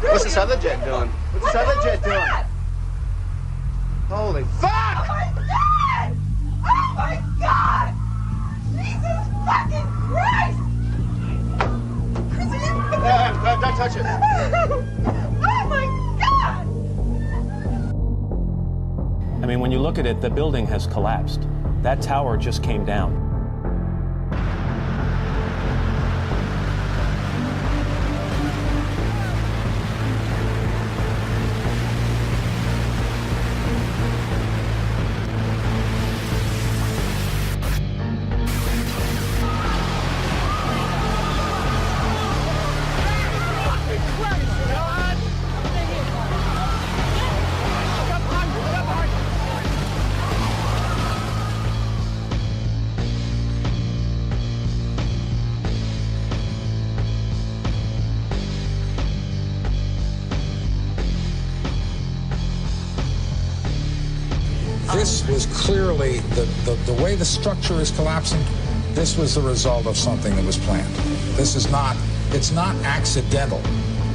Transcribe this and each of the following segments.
What's this other jet doing? What's this other jet doing? Holy fuck! Oh my God! Oh my God! Jesus fucking Christ! Don't touch it. Oh my God! I mean, when you look at it, the building has collapsed. That tower just came down. This was clearly, the way the structure is collapsing, this was the result of something that was planned. This is not, it's not accidental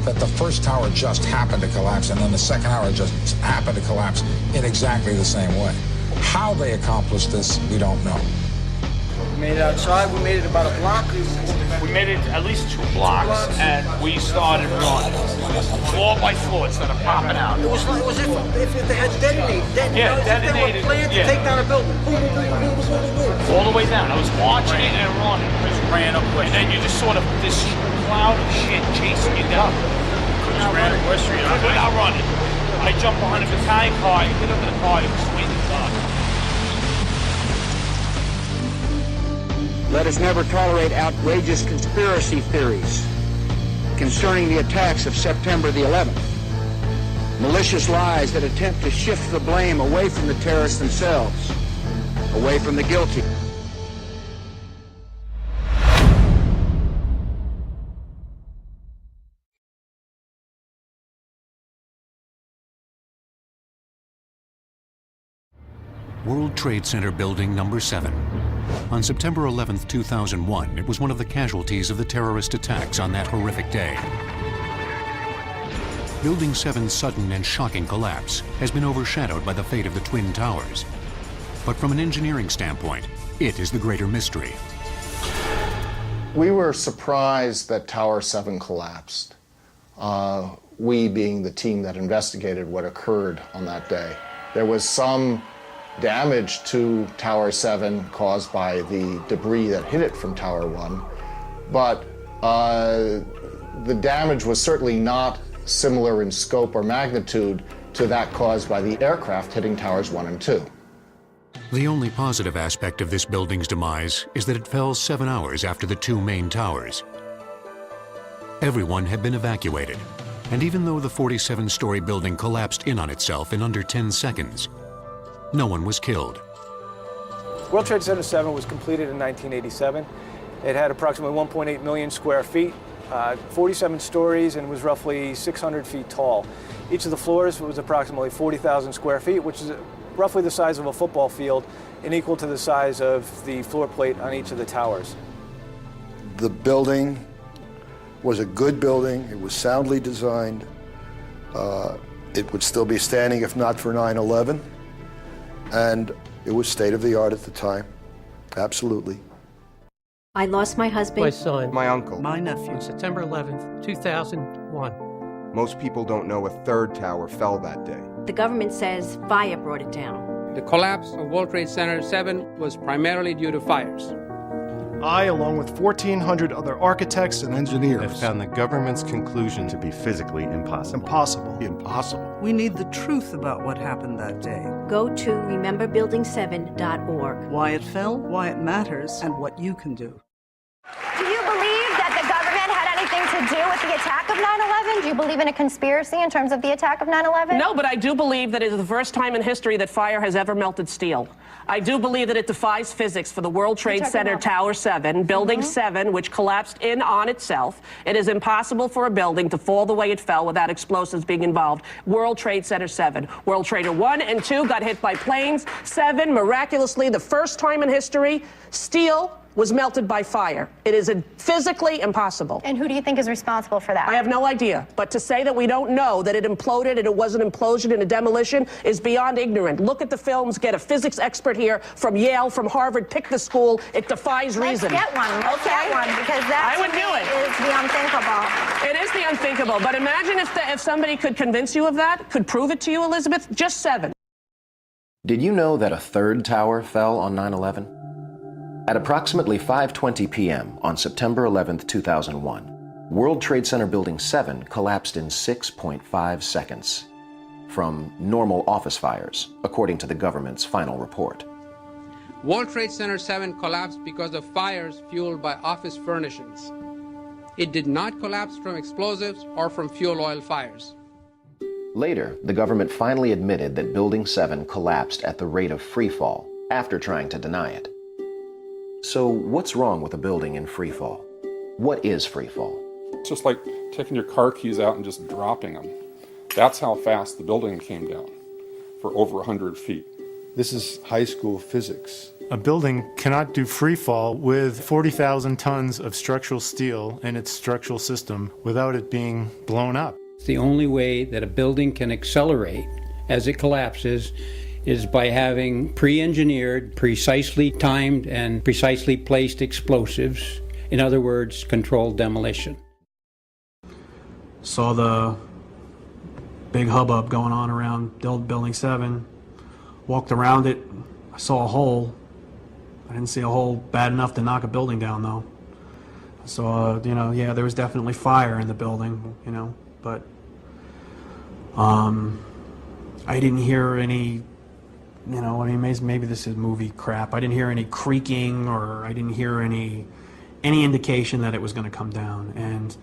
that the first tower just happened to collapse and then the second tower just happened to collapse in exactly the same way. How they accomplished this, we don't know. We made it outside, we made it about a block. We made it at least 2 blocks, and we started running. Floor by floor, instead of popping out. It was if they had detonated. Yeah, detonated. They were planned to take down a building. Boom, boom, boom, boom, boom, boom, boom. All the way down. I was watching it and running. Just ran up, and then you just sort of this cloud of shit chasing you down. Just ran up West Street. We're not running. I jumped behind a battalion car. I hit under the car. It was waiting dark. Let us never tolerate outrageous conspiracy theories concerning the attacks of September the 11th. Malicious lies that attempt to shift the blame away from the terrorists themselves, away from the guilty. World Trade Center Building Number 7. On September 11, 2001, it was one of the casualties of the terrorist attacks on that horrific day. Building 7's sudden and shocking collapse has been overshadowed by the fate of the Twin Towers. But from an engineering standpoint, it is the greater mystery. We were surprised that Tower 7 collapsed. We being the team that investigated what occurred on that day. There was some damage to Tower 7 caused by the debris that hit it from Tower 1, but the damage was certainly not similar in scope or magnitude to that caused by the aircraft hitting Towers 1 and 2. The only positive aspect of this building's demise is that it fell 7 hours after the 2 main towers. Everyone had been evacuated, and even though the 47-story building collapsed in on itself in under 10 seconds, no one was killed. World Trade Center 7 was completed in 1987. It had approximately 1.8 million square feet, 47 stories, and was roughly 600 feet tall. Each of the floors was approximately 40,000 square feet, which is roughly the size of a football field and equal to the size of the floor plate on each of the towers. The building was a good building. It was soundly designed. It would still be standing if not for 9/11. And it was state-of-the-art at the time, absolutely. I lost my husband. My son. My uncle. My nephew. September 11th, 2001. Most people don't know a third tower fell that day. The government says fire brought it down. The collapse of World Trade Center 7 was primarily due to fires. I, along with 1,400 other architects and engineers, have found the government's conclusion to be physically impossible. Impossible. We need the truth about what happened that day. Go to rememberbuilding7.org. Why it fell, why it matters, and what you can do. Do you believe that the government had anything to do with the attack of 9/11? Do you believe in a conspiracy in terms of the attack of 9/11? No, but I do believe that it is the first time in history that fire has ever melted steel. I do believe that it defies physics for the World Trade Center Tower 7, Building 7, which collapsed in on itself. It is impossible for a building to fall the way it fell without explosives being involved. World Trade Center 7. World Trader 1 and 2 got hit by planes. 7, miraculously, the first time in history, steel was melted by fire. It is physically impossible. And who do you think is responsible for that? I have no idea. But to say that we don't know that it imploded and it was an implosion and a demolition is beyond ignorant. Look at the films, get a physics expert here from Yale, from Harvard, pick the school. It defies reason. Let's get one. Let's get one, because that I would do it. Is the unthinkable. It is the unthinkable. But imagine if somebody could convince you of that, could prove it to you, Elizabeth. Just 7. Did you know that a third tower fell on 9/11? At approximately 5:20 p.m. on September 11, 2001, World Trade Center Building 7 collapsed in 6.5 seconds from normal office fires, according to the government's final report. World Trade Center 7 collapsed because of fires fueled by office furnishings. It did not collapse from explosives or from fuel oil fires. Later, the government finally admitted that Building 7 collapsed at the rate of free fall, after trying to deny it. So what's wrong with a building in free fall? What is free fall? It's just like taking your car keys out and just dropping them. That's how fast the building came down, for over 100 feet. This is high school physics. A building cannot do free fall with 40,000 tons of structural steel in its structural system without it being blown up. The only way that a building can accelerate as it collapses is by having pre-engineered, precisely timed, and precisely placed explosives. In other words, controlled demolition. Saw the big hubbub going on around Building 7. Walked around it. I saw a hole. I didn't see a hole bad enough to knock a building down, though. I saw, yeah, there was definitely fire in the building, but I didn't hear any, maybe this is movie crap. I didn't hear any creaking, or I didn't hear any indication that it was going to come down. And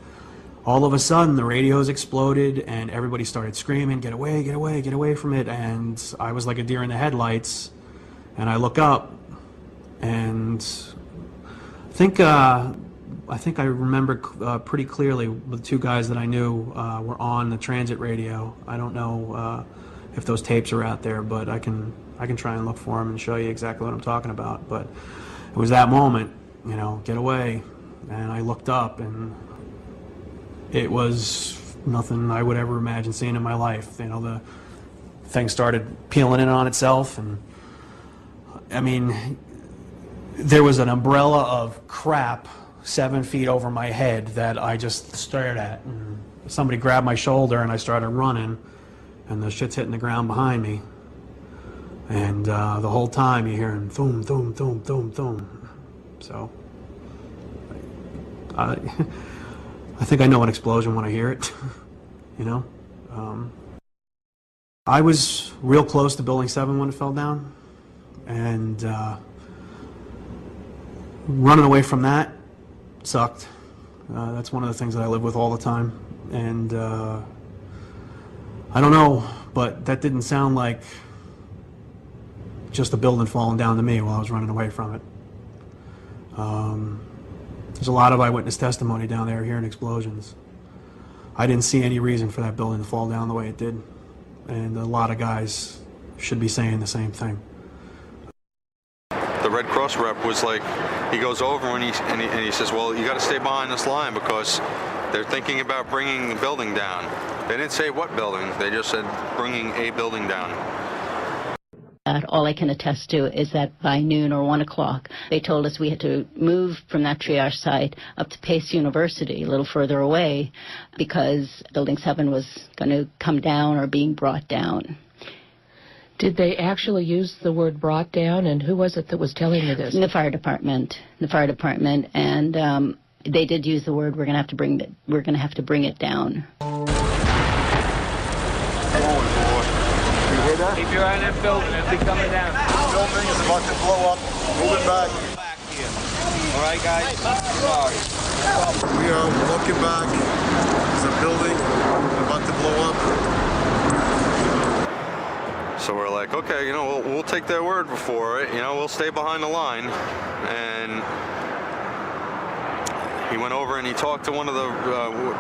all of a sudden, the radios exploded, and everybody started screaming, "Get away, get away, get away from it!" And I was like a deer in the headlights. And I look up, and I think I remember pretty clearly the 2 guys that I knew were on the transit radio. I don't know if those tapes are out there, but I can try and look for them and show you exactly what I'm talking about. But it was that moment, get away. And I looked up, and it was nothing I would ever imagine seeing in my life. The thing started peeling in on itself, and there was an umbrella of crap 7 feet over my head that I just stared at. And somebody grabbed my shoulder, and I started running, and the shit's hitting the ground behind me. And the whole time you're hearing thum, thum, thum, thum, thum. So I think I know an explosion when I hear it, I was real close to Building 7 when it fell down, and running away from that sucked. That's one of the things that I live with all the time, and I don't know, but that didn't sound like just a building falling down to me while I was running away from it. There's a lot of eyewitness testimony down there hearing explosions. I didn't see any reason for that building to fall down the way it did, and a lot of guys should be saying the same thing. The Red Cross rep was like, he goes over and he says, well, you got to stay behind this line because they're thinking about bringing the building down. They didn't say what building, they just said bringing a building down. All I can attest to is that by noon or 1 o'clock, they told us we had to move from that triage site up to Pace University, a little further away, because Building 7 was going to come down or being brought down. Did they actually use the word brought down, and who was it that was telling you this? The fire department, and they did use the word, we're going to have to bring it down. Keep your eye on that building. It'll be coming down. Building is about to blow up. Moving back. All right, guys. Sorry. We are looking back. There's a building about to blow up. So we're like, okay, we'll take their word for it. We'll stay behind the line. And he went over and he talked to one of the,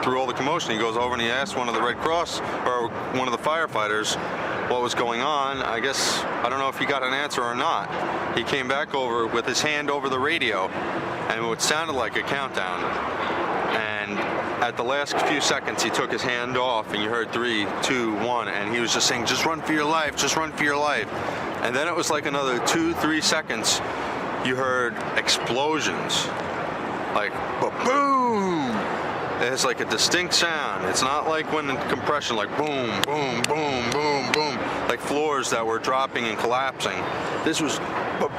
through all the commotion, he goes over and he asked one of the Red Cross, or one of the firefighters, what was going on. I guess, I don't know if he got an answer or not. He came back over with his hand over the radio, and it sounded like a countdown. And at the last few seconds, he took his hand off, and you heard 3, 2, 1, and he was just saying, just run for your life, just run for your life. And then it was like another 2, 3 seconds, you heard explosions, like boom. It's like a distinct sound. It's not like when in compression, like boom, boom, boom, boom, boom, like floors that were dropping and collapsing. This was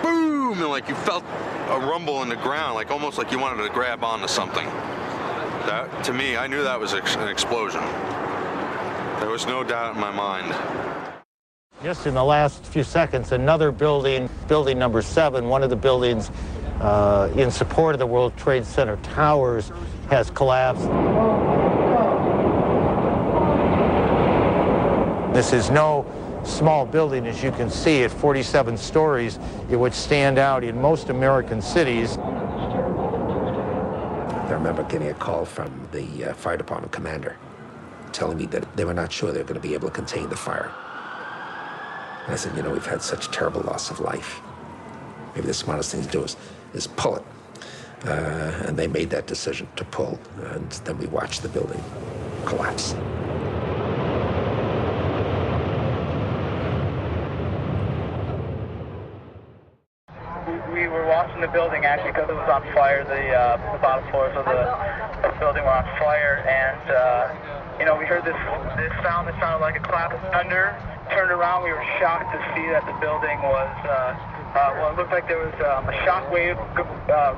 boom, and like you felt a rumble in the ground, like almost like you wanted to grab onto something. That, to me, I knew that was an explosion. There was no doubt in my mind. Just in the last few seconds, another building, building number 7, one of the buildings in support of the World Trade Center towers, has collapsed. This is no small building, as you can see, at 47 stories. It would stand out in most American cities. I remember getting a call from the fire department commander telling me that they were not sure they were going to be able to contain the fire. And I said, you know, we've had such terrible loss of life. Maybe the smartest thing to do is pull it. And they made that decision to pull, and then we watched the building collapse. We were watching the building actually because it was on fire. The bottom floors of the building were on fire, and you know, we heard this sound that sounded like a clap of thunder. Turned around, we were shocked to see that the building was. Well, it looked like there was a shock wave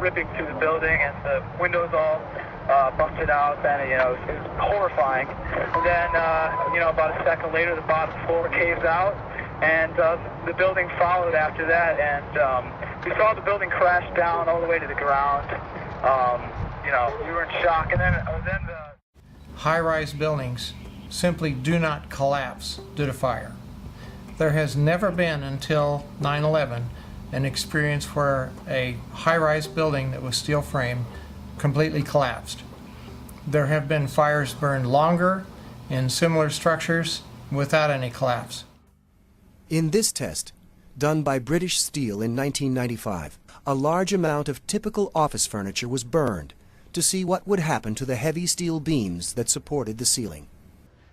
ripping through the building, and the windows all busted out, and you know, it was horrifying. And then, you know, about a second later, the bottom floor caves out, and the building followed after that, and we saw the building crash down all the way to the ground. You know, we were in shock, and then the high-rise buildings simply do not collapse due to fire. There has never been until 9/11 an experience where a high-rise building that was steel frame completely collapsed. There have been fires burned longer in similar structures without any collapse. In this test, done by British Steel in 1995, a large amount of typical office furniture was burned to see what would happen to the heavy steel beams that supported the ceiling.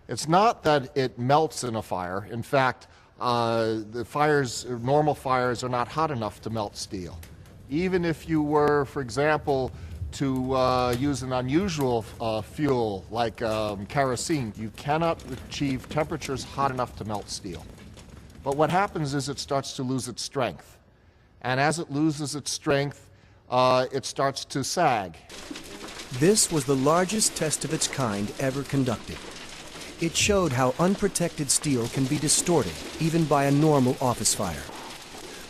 It's not that it melts in a fire. In fact, the fires, normal fires, are not hot enough to melt steel. Even if you were, for example, to use an unusual fuel like kerosene, you cannot achieve temperatures hot enough to melt steel. But what happens is it starts to lose its strength. And as it loses its strength, it starts to sag. This was the largest test of its kind ever conducted. It showed how unprotected steel can be distorted, even by a normal office fire.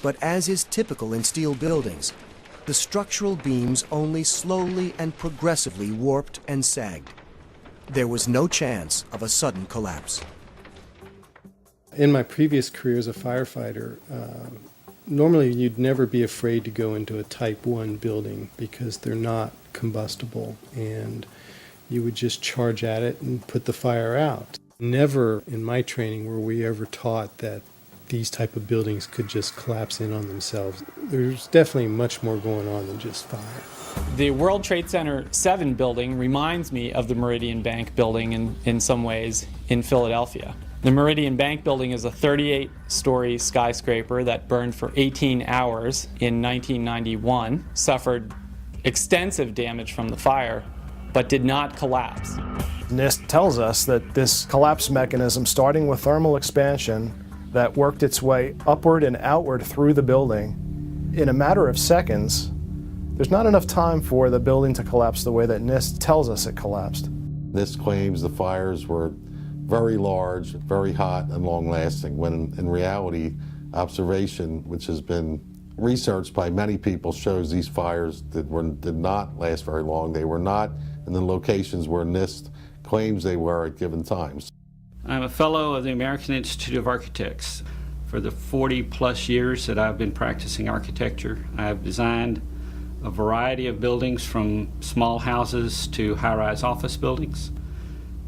But as is typical in steel buildings, the structural beams only slowly and progressively warped and sagged. There was no chance of a sudden collapse. In my previous career as a firefighter, normally you'd never be afraid to go into a Type 1 building because they're not combustible, and you would just charge at it and put the fire out. Never in my training were we ever taught that these type of buildings could just collapse in on themselves. There's definitely much more going on than just fire. The World Trade Center 7 building reminds me of the Meridian Bank building in some ways in Philadelphia. The Meridian Bank building is a 38-story skyscraper that burned for 18 hours in 1991, suffered extensive damage from the fire, but did not collapse. NIST tells us that this collapse mechanism, starting with thermal expansion, that worked its way upward and outward through the building, in a matter of seconds, there's not enough time for the building to collapse the way that NIST tells us it collapsed. NIST claims the fires were very large, very hot, and long-lasting, when in reality, observation, which has been researched by many people, shows these fires did not last very long. They were not in the locations where NIST claims they were at given times. I'm a fellow of the American Institute of Architects. For the 40-plus years that I've been practicing architecture, I have designed a variety of buildings from small houses to high-rise office buildings.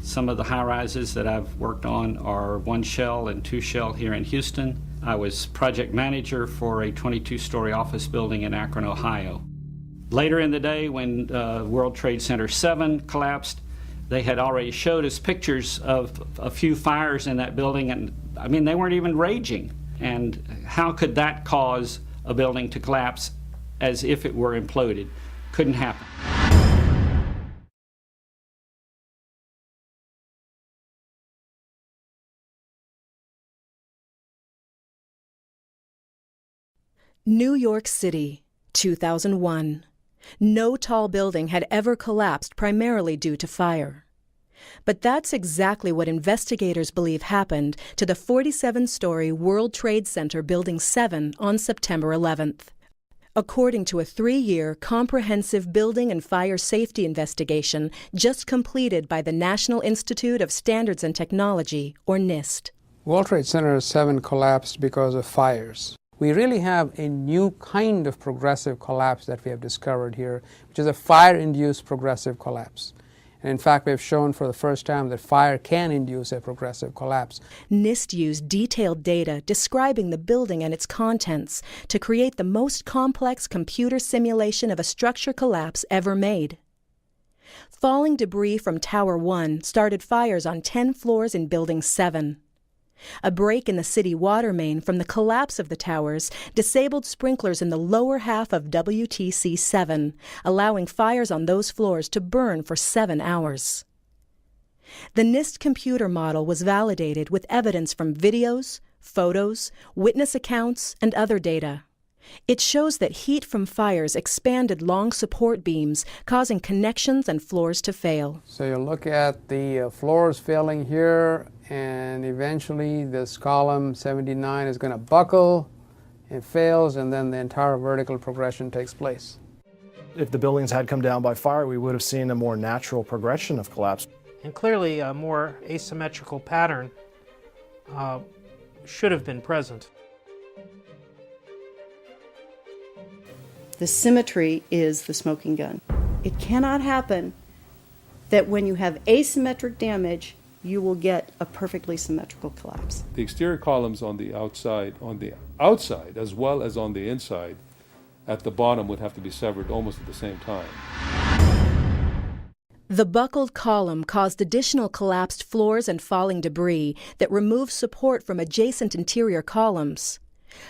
Some of the high-rises that I've worked on are 1 shell and 2 shell here in Houston. I was project manager for a 22-story office building in Akron, Ohio. Later in the day, when World Trade Center 7 collapsed, they had already showed us pictures of a few fires in that building, and I mean, they weren't even raging. And how could that cause a building to collapse as if it were imploded? Couldn't happen. New York City, 2001. No tall building had ever collapsed primarily due to fire. But that's exactly what investigators believe happened to the 47-story World Trade Center Building 7 on September 11th. According to a 3-year comprehensive building and fire safety investigation just completed by the National Institute of Standards and Technology, or NIST. World Trade Center 7 collapsed because of fires. We really have a new kind of progressive collapse that we have discovered here, which is a fire-induced progressive collapse. And in fact, we have shown for the first time that fire can induce a progressive collapse. NIST used detailed data describing the building and its contents to create the most complex computer simulation of a structure collapse ever made. Falling debris from Tower 1 started fires on 10 floors in Building 7. A break in the city water main from the collapse of the towers disabled sprinklers in the lower half of WTC 7, allowing fires on those floors to burn for 7 hours. The NIST computer model was validated with evidence from videos, photos, witness accounts, and other data. It shows that heat from fires expanded long support beams, causing connections and floors to fail. So you look at the floors failing here, and eventually this column 79 is going to buckle, it fails, and then the entire vertical progression takes place. If the buildings had come down by fire, we would have seen a more natural progression of collapse. And clearly a more asymmetrical pattern should have been present. The symmetry is the smoking gun. It cannot happen that when you have asymmetric damage, you will get a perfectly symmetrical collapse. The exterior columns on the outside as well as on the inside at the bottom would have to be severed almost at the same time. The buckled column caused additional collapsed floors and falling debris that removed support from adjacent interior columns.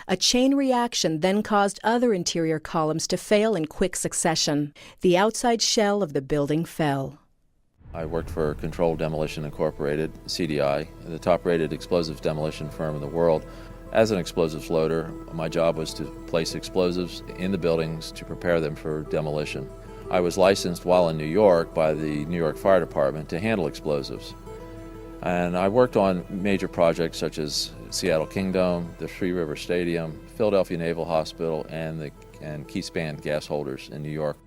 A chain reaction then caused other interior columns to fail in quick succession. The outside shell of the building fell. I worked for Controlled Demolition Incorporated, CDI, the top-rated explosives demolition firm in the world. As an explosives loader, my job was to place explosives in the buildings to prepare them for demolition. I was licensed while in New York by the New York Fire Department to handle explosives. And I worked on major projects such as Seattle Kingdom, the Three River Stadium, Philadelphia Naval Hospital, and Keyspan gas holders in New York.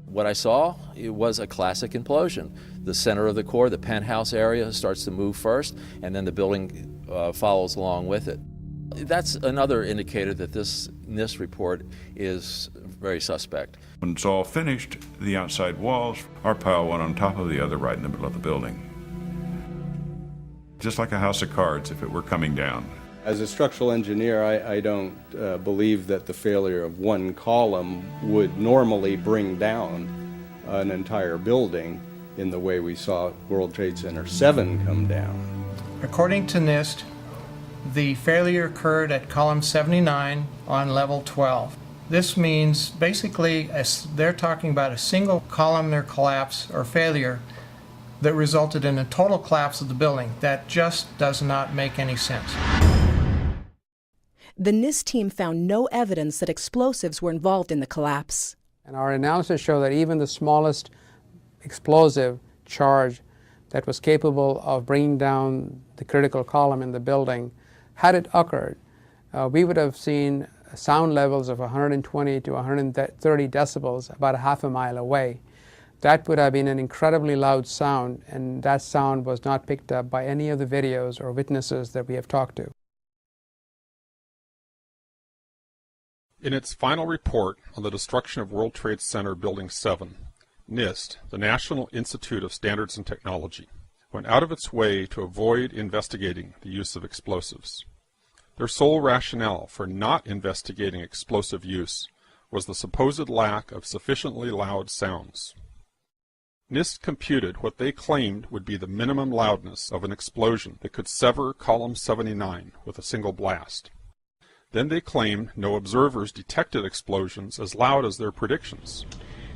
What I saw, it was a classic implosion. The center of the core, the penthouse area, starts to move first, and then the building follows along with it. That's another indicator that this NIST report is very suspect. When it's all finished, the outside walls are piled one on top of the other right in the middle of the building. Just like a house of cards if it were coming down. As a structural engineer, I don't believe that the failure of one column would normally bring down an entire building in the way we saw World Trade Center 7 come down. According to NIST, the failure occurred at column 79 on level 12. This means basically they're talking about a single columnar collapse or failure that resulted in a total collapse of the building. That just does not make any sense. The NIST team found no evidence that explosives were involved in the collapse. And our analysis showed that even the smallest explosive charge that was capable of bringing down the critical column in the building, had it occurred, we would have seen sound levels of 120 to 130 decibels about a half a mile away. That would have been an incredibly loud sound, and that sound was not picked up by any of the videos or witnesses that we have talked to. In its final report on the destruction of World Trade Center Building 7, NIST, the National Institute of Standards and Technology, went out of its way to avoid investigating the use of explosives. Their sole rationale for not investigating explosive use was the supposed lack of sufficiently loud sounds. NIST computed what they claimed would be the minimum loudness of an explosion that could sever Column 79 with a single blast. Then they claimed no observers detected explosions as loud as their predictions.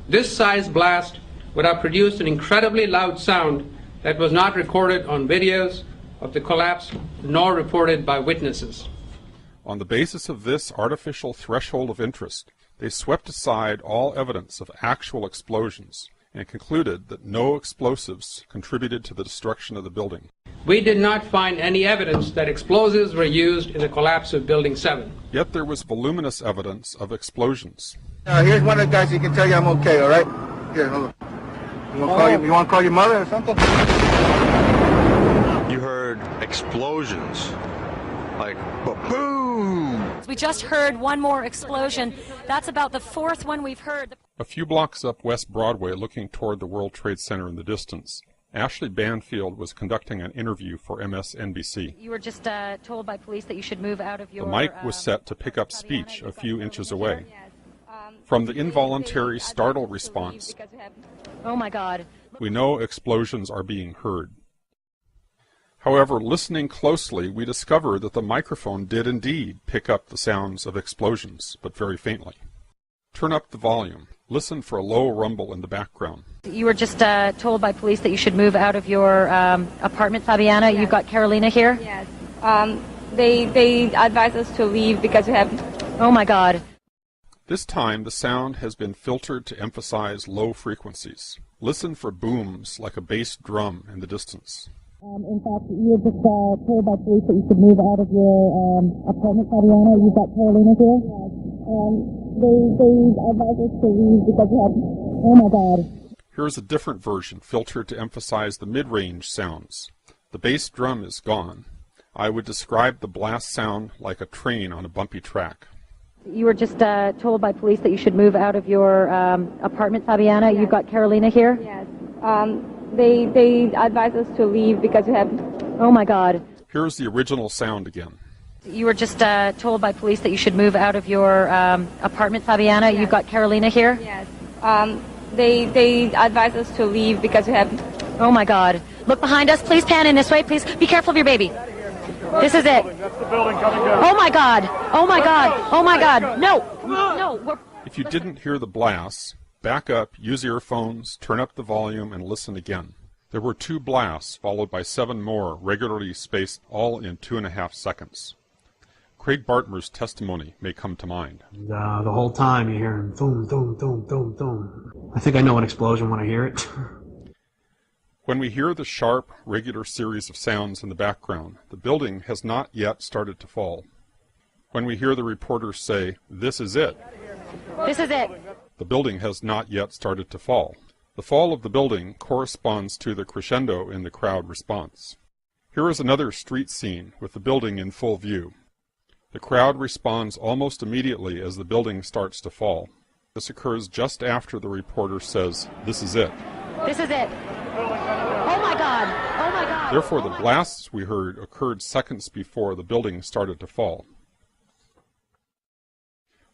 This size blast would have produced an incredibly loud sound that was not recorded on videos of the collapse nor reported by witnesses. On the basis of this artificial threshold of interest, they swept aside all evidence of actual explosions and concluded that no explosives contributed to the destruction of the building. We did not find any evidence that explosives were used in the collapse of Building 7. Yet there was voluminous evidence of explosions. Here's one of the guys who can tell you I'm okay, all right? Here, hold on. You want to call your mother or something? You heard explosions, like boom. We just heard one more explosion. That's about the fourth one we've heard. A few blocks up West Broadway, looking toward the World Trade Center in the distance, Ashley Banfield was conducting an interview for MSNBC. You were just told by police that you should move out of your... The mic was set to pick up speech a few inches away. From the involuntary startle response, oh my God, we know explosions are being heard. However, listening closely, we discovered that the microphone did indeed pick up the sounds of explosions, but very faintly. Turn up the volume. Listen for a low rumble in the background. you were just told by police that you should move out of your apartment, Fabiana. Yes. You've got Carolina here? Yes. They advised us to leave because we have... Oh my God. This time, the sound has been filtered to emphasize low frequencies. Listen for booms like a bass drum in the distance. In fact, you were just told by police that you should move out of your apartment, Fabiana. You've got Carolina here? Yes. They advised us to leave because we have... Oh my God. Here's a different version, filtered to emphasize the mid-range sounds. The bass drum is gone. I would describe the blast sound like a train on a bumpy track. You were just told by police that you should move out of your apartment, Fabiana. Yes. You've got Carolina here? Yes. They advised us to leave because we have... Oh my God. Here's the original sound again. You were just told by police that you should move out of your apartment, Fabiana. Yes. You've got Carolina here? Yes. They advised us to leave because we have... Oh my God. Look behind us. Please pan in this way. Please be careful of your baby. This is it. That's the building coming down. Oh my God. Oh my God. Oh my God. No. No. If you didn't hear the blasts, back up, use earphones, turn up the volume, and listen again. There were 2 blasts, followed by 7 more, regularly spaced, all in 2.5 seconds. Craig Bartmer's testimony may come to mind. The whole time you hear boom, boom, boom, boom, boom. I think I know an explosion when I hear it. When we hear the sharp, regular series of sounds in the background, the building has not yet started to fall. When we hear the reporters say, "This is it," this is it, the building has not yet started to fall. The fall of the building corresponds to the crescendo in the crowd response. Here is another street scene with the building in full view. The crowd responds almost immediately as the building starts to fall. This occurs just after the reporter says, "This is it." This is it. Oh my God. Oh my God. Therefore, the blasts we heard occurred seconds before the building started to fall.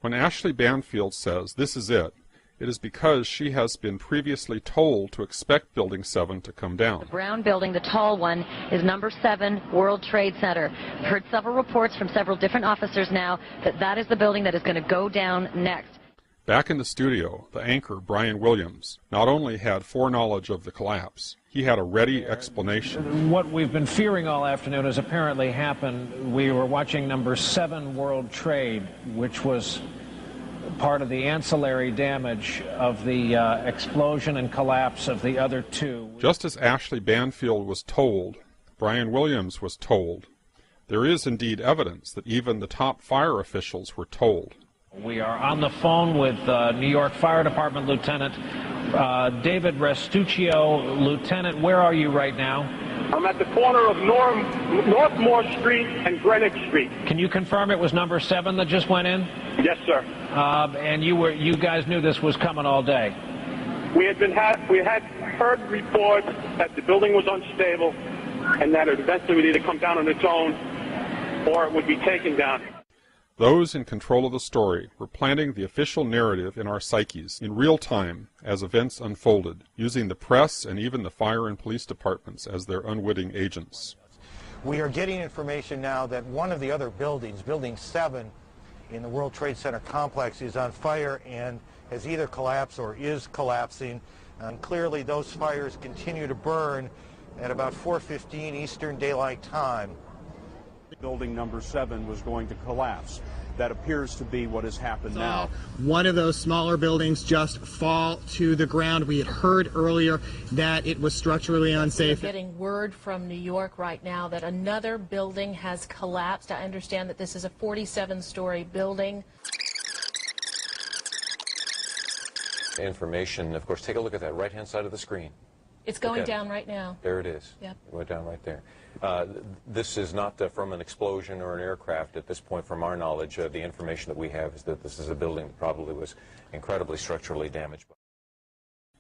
When Ashley Banfield says, "This is it," it is because she has been previously told to expect Building 7 to come down. The brown building, the tall one, is number 7 World Trade Center. I've heard several reports from several different officers now that that is the building that is going to go down next. Back in the studio, the anchor, Brian Williams, not only had foreknowledge of the collapse, he had a ready explanation. What we've been fearing all afternoon has apparently happened. We were watching number 7 World Trade, which was part of the ancillary damage of the explosion and collapse of the other 2. Just as Ashley Banfield was told, Brian Williams was told. There is indeed evidence that even the top fire officials were told. We are on the phone with New York Fire Department Lieutenant David Restuccio. Lieutenant, where are you right now? I'm at the corner of Northmore Street and Greenwich Street. Can you confirm it was number 7 that just went in? Yes, sir. And you guys knew this was coming all day? We had heard reports that the building was unstable and that it eventually would either come down on its own or it would be taken down. Those in control of the story were planting the official narrative in our psyches in real time as events unfolded, using the press and even the fire and police departments as their unwitting agents. We are getting information now that one of the other buildings, Building 7 in the World Trade Center complex, is on fire and has either collapsed or is collapsing. And clearly those fires continue to burn at about 4:15 Eastern Daylight Time. Building number 7 was going to collapse. That appears to be what has happened now. One of those smaller buildings just fall to the ground. We had heard earlier that it was structurally unsafe. We're getting word from New York right now that another building has collapsed. I understand that this is a 47-story building. Information, of course, take a look at that right-hand side of the screen. It's going down right now. There it is. Yep. It went down right there. This is not from an explosion or an aircraft at this point. From our knowledge, the information that we have is that this is a building that probably was incredibly structurally damaged.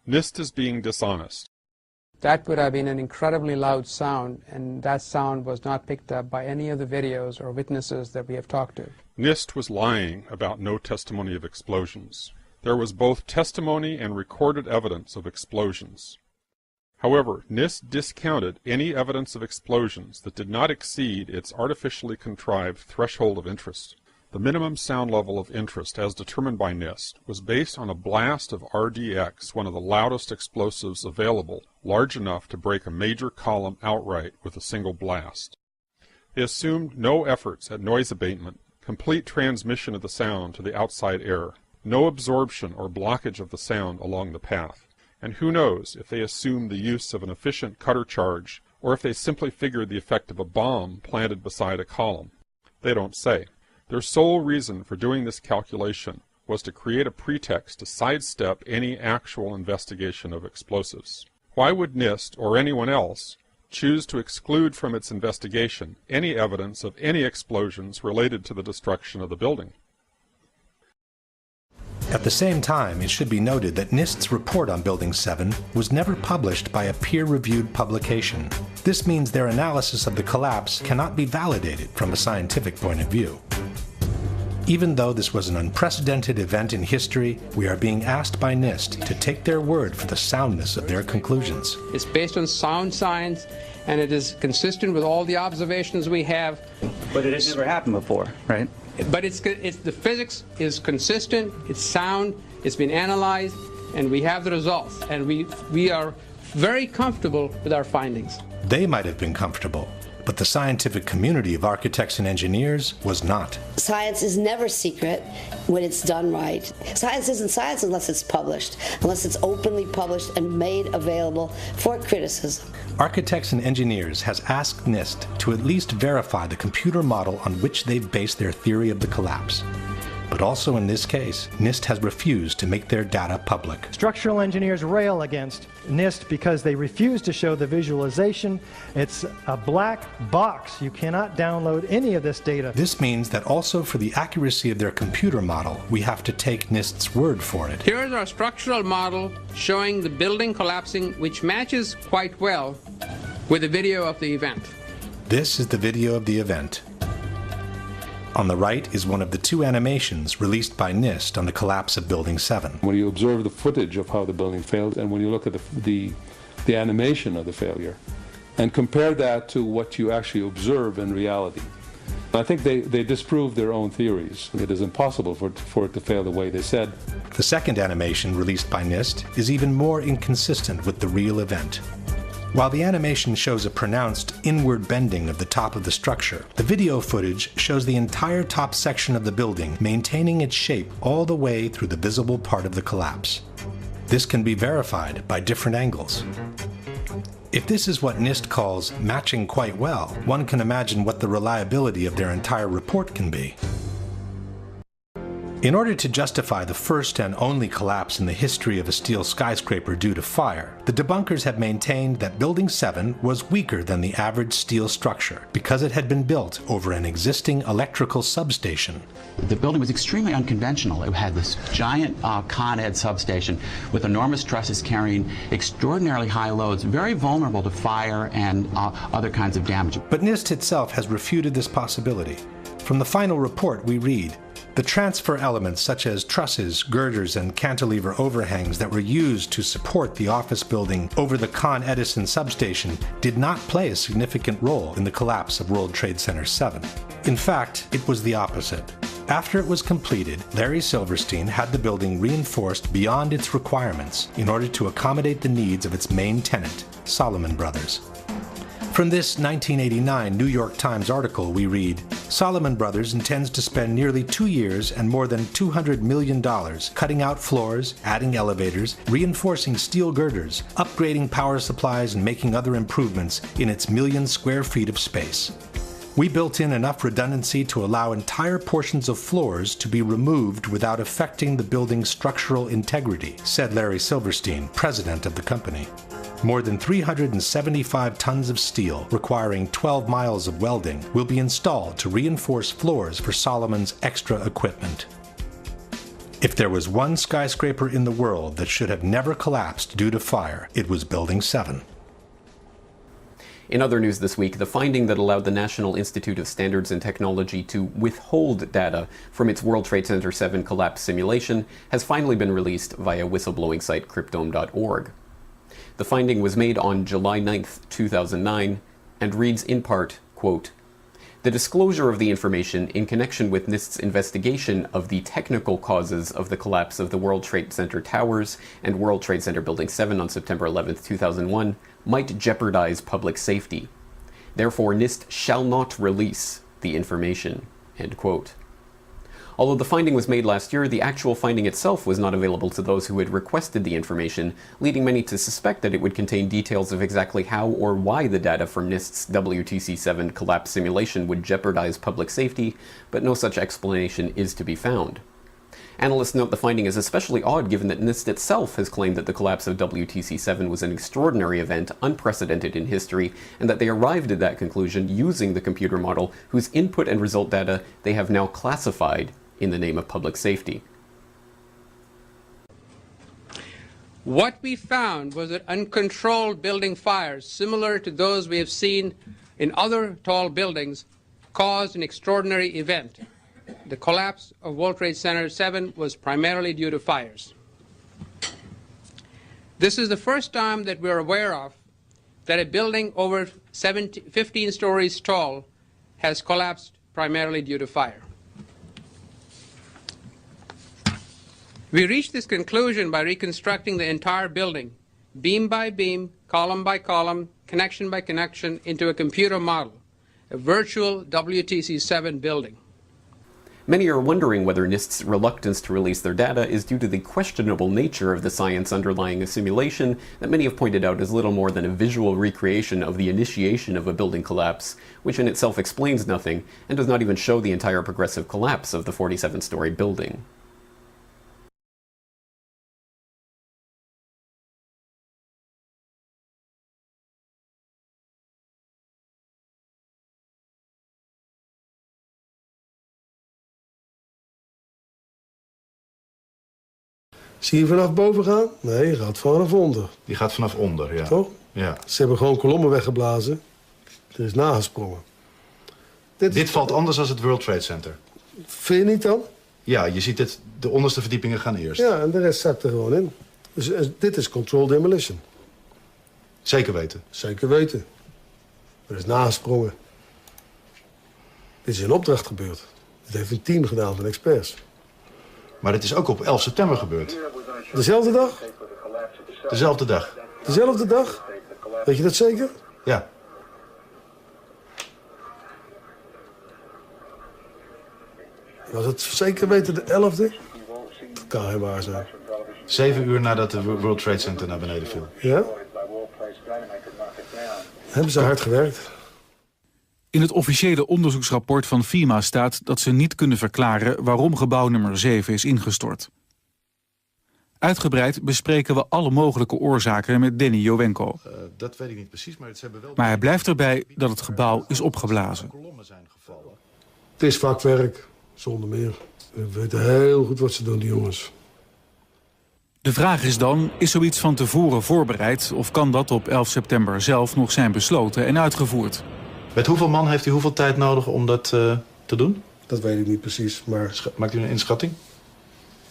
NIST is being dishonest. That would have been an incredibly loud sound, and that sound was not picked up by any of the videos or witnesses that we have talked to. NIST was lying about no testimony of explosions. There was both testimony and recorded evidence of explosions. However, NIST discounted any evidence of explosions that did not exceed its artificially contrived threshold of interest. The minimum sound level of interest, as determined by NIST, was based on a blast of RDX, one of the loudest explosives available, large enough to break a major column outright with a single blast. They assumed no efforts at noise abatement, complete transmission of the sound to the outside air, no absorption or blockage of the sound along the path. And who knows if they assumed the use of an efficient cutter charge, or if they simply figured the effect of a bomb planted beside a column. They don't say. Their sole reason for doing this calculation was to create a pretext to sidestep any actual investigation of explosives. Why would NIST, or anyone else, choose to exclude from its investigation any evidence of any explosions related to the destruction of the building? At the same time, it should be noted that NIST's report on Building 7 was never published by a peer-reviewed publication. This means their analysis of the collapse cannot be validated from a scientific point of view. Even though this was an unprecedented event in history, we are being asked by NIST to take their word for the soundness of their conclusions. It's based on sound science, and it is consistent with all the observations we have. But it has never happened before, right? But the physics is consistent, it's sound, it's been analyzed, and we have the results. And we are very comfortable with our findings. They might have been comfortable, but the scientific community of architects and engineers was not. Science is never secret when it's done right. Science isn't science unless it's published, unless it's openly published and made available for criticism. Architects and Engineers has asked NIST to at least verify the computer model on which they've based their theory of the collapse. But also in this case, NIST has refused to make their data public. Structural engineers rail against NIST because they refuse to show the visualization. It's a black box. You cannot download any of this data. This means that also for the accuracy of their computer model, we have to take NIST's word for it. Here is our structural model showing the building collapsing, which matches quite well with the video of the event. This is the video of the event. On the right is one of the two animations released by NIST on the collapse of Building 7. When you observe the footage of how the building failed, and when you look at the animation of the failure, and compare that to what you actually observe in reality, I think they disprove their own theories. It is impossible for it to fail the way they said. The second animation released by NIST is even more inconsistent with the real event. While the animation shows a pronounced inward bending of the top of the structure, the video footage shows the entire top section of the building maintaining its shape all the way through the visible part of the collapse. This can be verified by different angles. If this is what NIST calls matching quite well, one can imagine what the reliability of their entire report can be. In order to justify the first and only collapse in the history of a steel skyscraper due to fire, the debunkers have maintained that Building 7 was weaker than the average steel structure because it had been built over an existing electrical substation. The building was extremely unconventional. It had this giant Con Ed substation with enormous trusses carrying extraordinarily high loads, very vulnerable to fire and other kinds of damage. But NIST itself has refuted this possibility. From the final report we read, the transfer elements such as trusses, girders, and cantilever overhangs that were used to support the office building over the Con Edison substation did not play a significant role in the collapse of World Trade Center 7. In fact, it was the opposite. After it was completed, Larry Silverstein had the building reinforced beyond its requirements in order to accommodate the needs of its main tenant, Salomon Brothers. From this 1989 New York Times article we read, Salomon Brothers intends to spend nearly 2 years and more than $200 million cutting out floors, adding elevators, reinforcing steel girders, upgrading power supplies, and making other improvements in its million square feet of space. We built in enough redundancy to allow entire portions of floors to be removed without affecting the building's structural integrity, said Larry Silverstein, president of the company. More than 375 tons of steel, requiring 12 miles of welding, will be installed to reinforce floors for Salomon's extra equipment. If there was one skyscraper in the world that should have never collapsed due to fire, it was Building 7. In other news this week, the finding that allowed the National Institute of Standards and Technology to withhold data from its World Trade Center 7 collapse simulation has finally been released via whistleblowing site Cryptome.org. The finding was made on July 9, 2009, and reads in part, quote, "The disclosure of the information in connection with NIST's investigation of the technical causes of the collapse of the World Trade Center towers and World Trade Center Building 7 on September 11, 2001 might jeopardize public safety. Therefore, NIST shall not release the information." End quote. Although the finding was made last year, the actual finding itself was not available to those who had requested the information, leading many to suspect that it would contain details of exactly how or why the data from NIST's WTC-7 collapse simulation would jeopardize public safety, but no such explanation is to be found. Analysts note the finding is especially odd given that NIST itself has claimed that the collapse of WTC-7 was an extraordinary event, unprecedented in history, and that they arrived at that conclusion using the computer model whose input and result data they have now classified in the name of public safety. What we found was that uncontrolled building fires, similar to those we have seen in other tall buildings, caused an extraordinary event. The collapse of World Trade Center 7 was primarily due to fires. This is the first time that we're aware of that a building over 15 stories tall has collapsed primarily due to fire. We reached this conclusion by reconstructing the entire building, beam by beam, column by column, connection by connection, into a computer model, a virtual WTC-7 building. Many are wondering whether NIST's reluctance to release their data is due to the questionable nature of the science underlying a simulation that many have pointed out is little more than a visual recreation of the initiation of a building collapse, which in itself explains nothing and does not even show the entire progressive collapse of the 47-story building. Zie je vanaf boven gaan? Nee, je gaat vanaf onder. Die gaat vanaf onder, ja. Toch? Ja. Ze hebben gewoon kolommen weggeblazen. Er is nagesprongen. Dit valt anders dan het World Trade Center. Vind je niet dan? Ja, je ziet het, de onderste verdiepingen gaan eerst. Ja, en de rest zakt er gewoon in. Dus dit is controlled demolition. Zeker weten? Zeker weten. Er is nagesprongen. Dit is in opdracht gebeurd. Dit heeft een team gedaan van experts. Maar dit is ook op 11 september gebeurd. Dezelfde dag? Dezelfde dag. Dezelfde dag? Weet je dat zeker? Ja. Was het zeker weten de 11e? Dat kan geen waar zijn. 7 uur nadat de World Trade Center naar beneden viel. Ja? Hebben ze hard gewerkt. In het officiële onderzoeksrapport van FEMA staat dat ze niet kunnen verklaren waarom gebouw nummer 7 is ingestort. Uitgebreid bespreken we alle mogelijke oorzaken met Denny Jowenko. Dat weet ik niet precies, maar ze hebben wel... Maar hij blijft erbij dat het gebouw is opgeblazen. Het is vakwerk, zonder meer. We weten heel goed wat ze doen, die jongens. De vraag is dan, is zoiets van tevoren voorbereid of kan dat op 11 september zelf nog zijn besloten en uitgevoerd? Met hoeveel man heeft u hoeveel tijd nodig om dat te doen? Dat weet ik niet precies, maar... Maakt u een inschatting?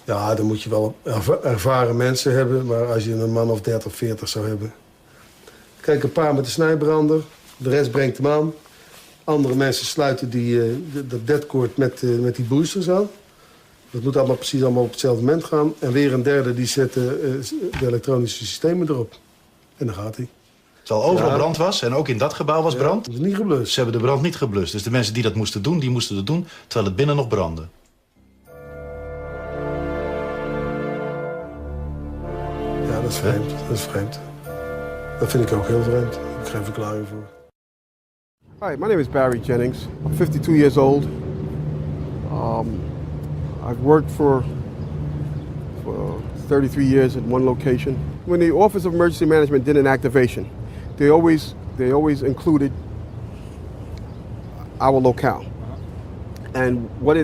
Ja, dan moet je wel ervaren mensen hebben, maar als je een man of 30, 40 zou hebben... Kijk, een paar met de snijbrander, de rest brengt hem aan. Andere mensen sluiten dat deadcord met die boosters aan. Dat moet allemaal precies op hetzelfde moment gaan. En weer een derde die zet de elektronische systemen erop. En dan gaat hij. Terwijl overal brand was en ook in dat gebouw was brand. Dat is niet geblust. Ze hebben de brand niet geblust. Dus de mensen die dat moesten doen, die moesten het doen terwijl het binnen nog brandde. Ja, dat is vreemd. Dat is vreemd. Dat vind ik ook heel vreemd. Daar heb ik geen verklaring voor. Hi, my name is Barry Jennings. I'm 52 years old. I've worked for 33 years at one location. When the Office of Emergency Management did an activation, they always included our locale. And what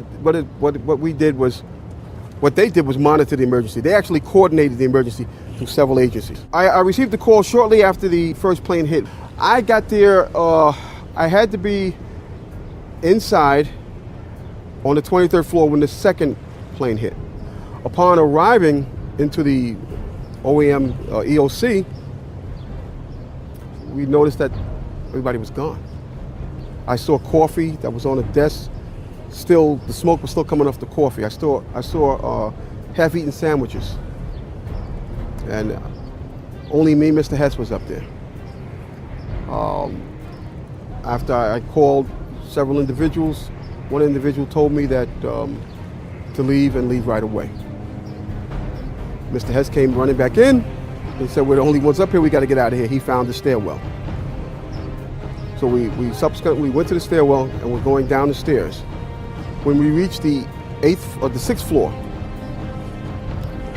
they did was monitor the emergency. They actually coordinated the emergency through several agencies. I received the call shortly after the first plane hit. I got there, I had to be inside on the 23rd floor when the second plane hit. Upon arriving into the OEM EOC, we noticed that everybody was gone. I saw coffee that was on the desk. Still, the smoke was still coming off the coffee. I saw half-eaten sandwiches. And only me, Mr. Hess, was up there. After I called several individuals, one individual told me that to leave and leave right away. Mr. Hess came running back in and said, we're the only ones up here, we got to get out of here. He found the stairwell. So we subsequently went to the stairwell and we're going down the stairs. When we reached the 6th floor,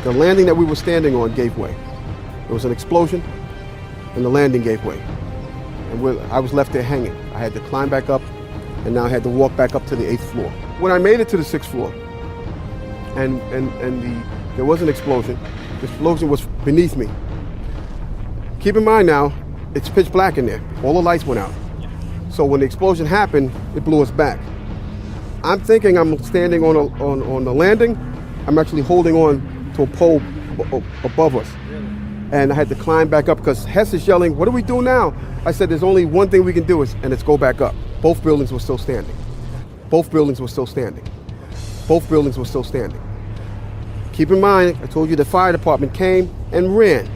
the landing that we were standing on gave way. There was an explosion and the landing gave way. And I was left there hanging. I had to climb back up and now I had to walk back up to the 8th floor. When I made it to the 6th floor and there was an explosion, the explosion was beneath me. Keep in mind now, it's pitch black in there. All the lights went out. So when the explosion happened, it blew us back. I'm thinking I'm standing on the landing. I'm actually holding on to a pole above us. And I had to climb back up because Hess is yelling, what do we do now? I said, there's only one thing we can do and it's go back up. Both buildings were still standing. Both buildings were still standing. Both buildings were still standing. Keep in mind, I told you the fire department came and ran.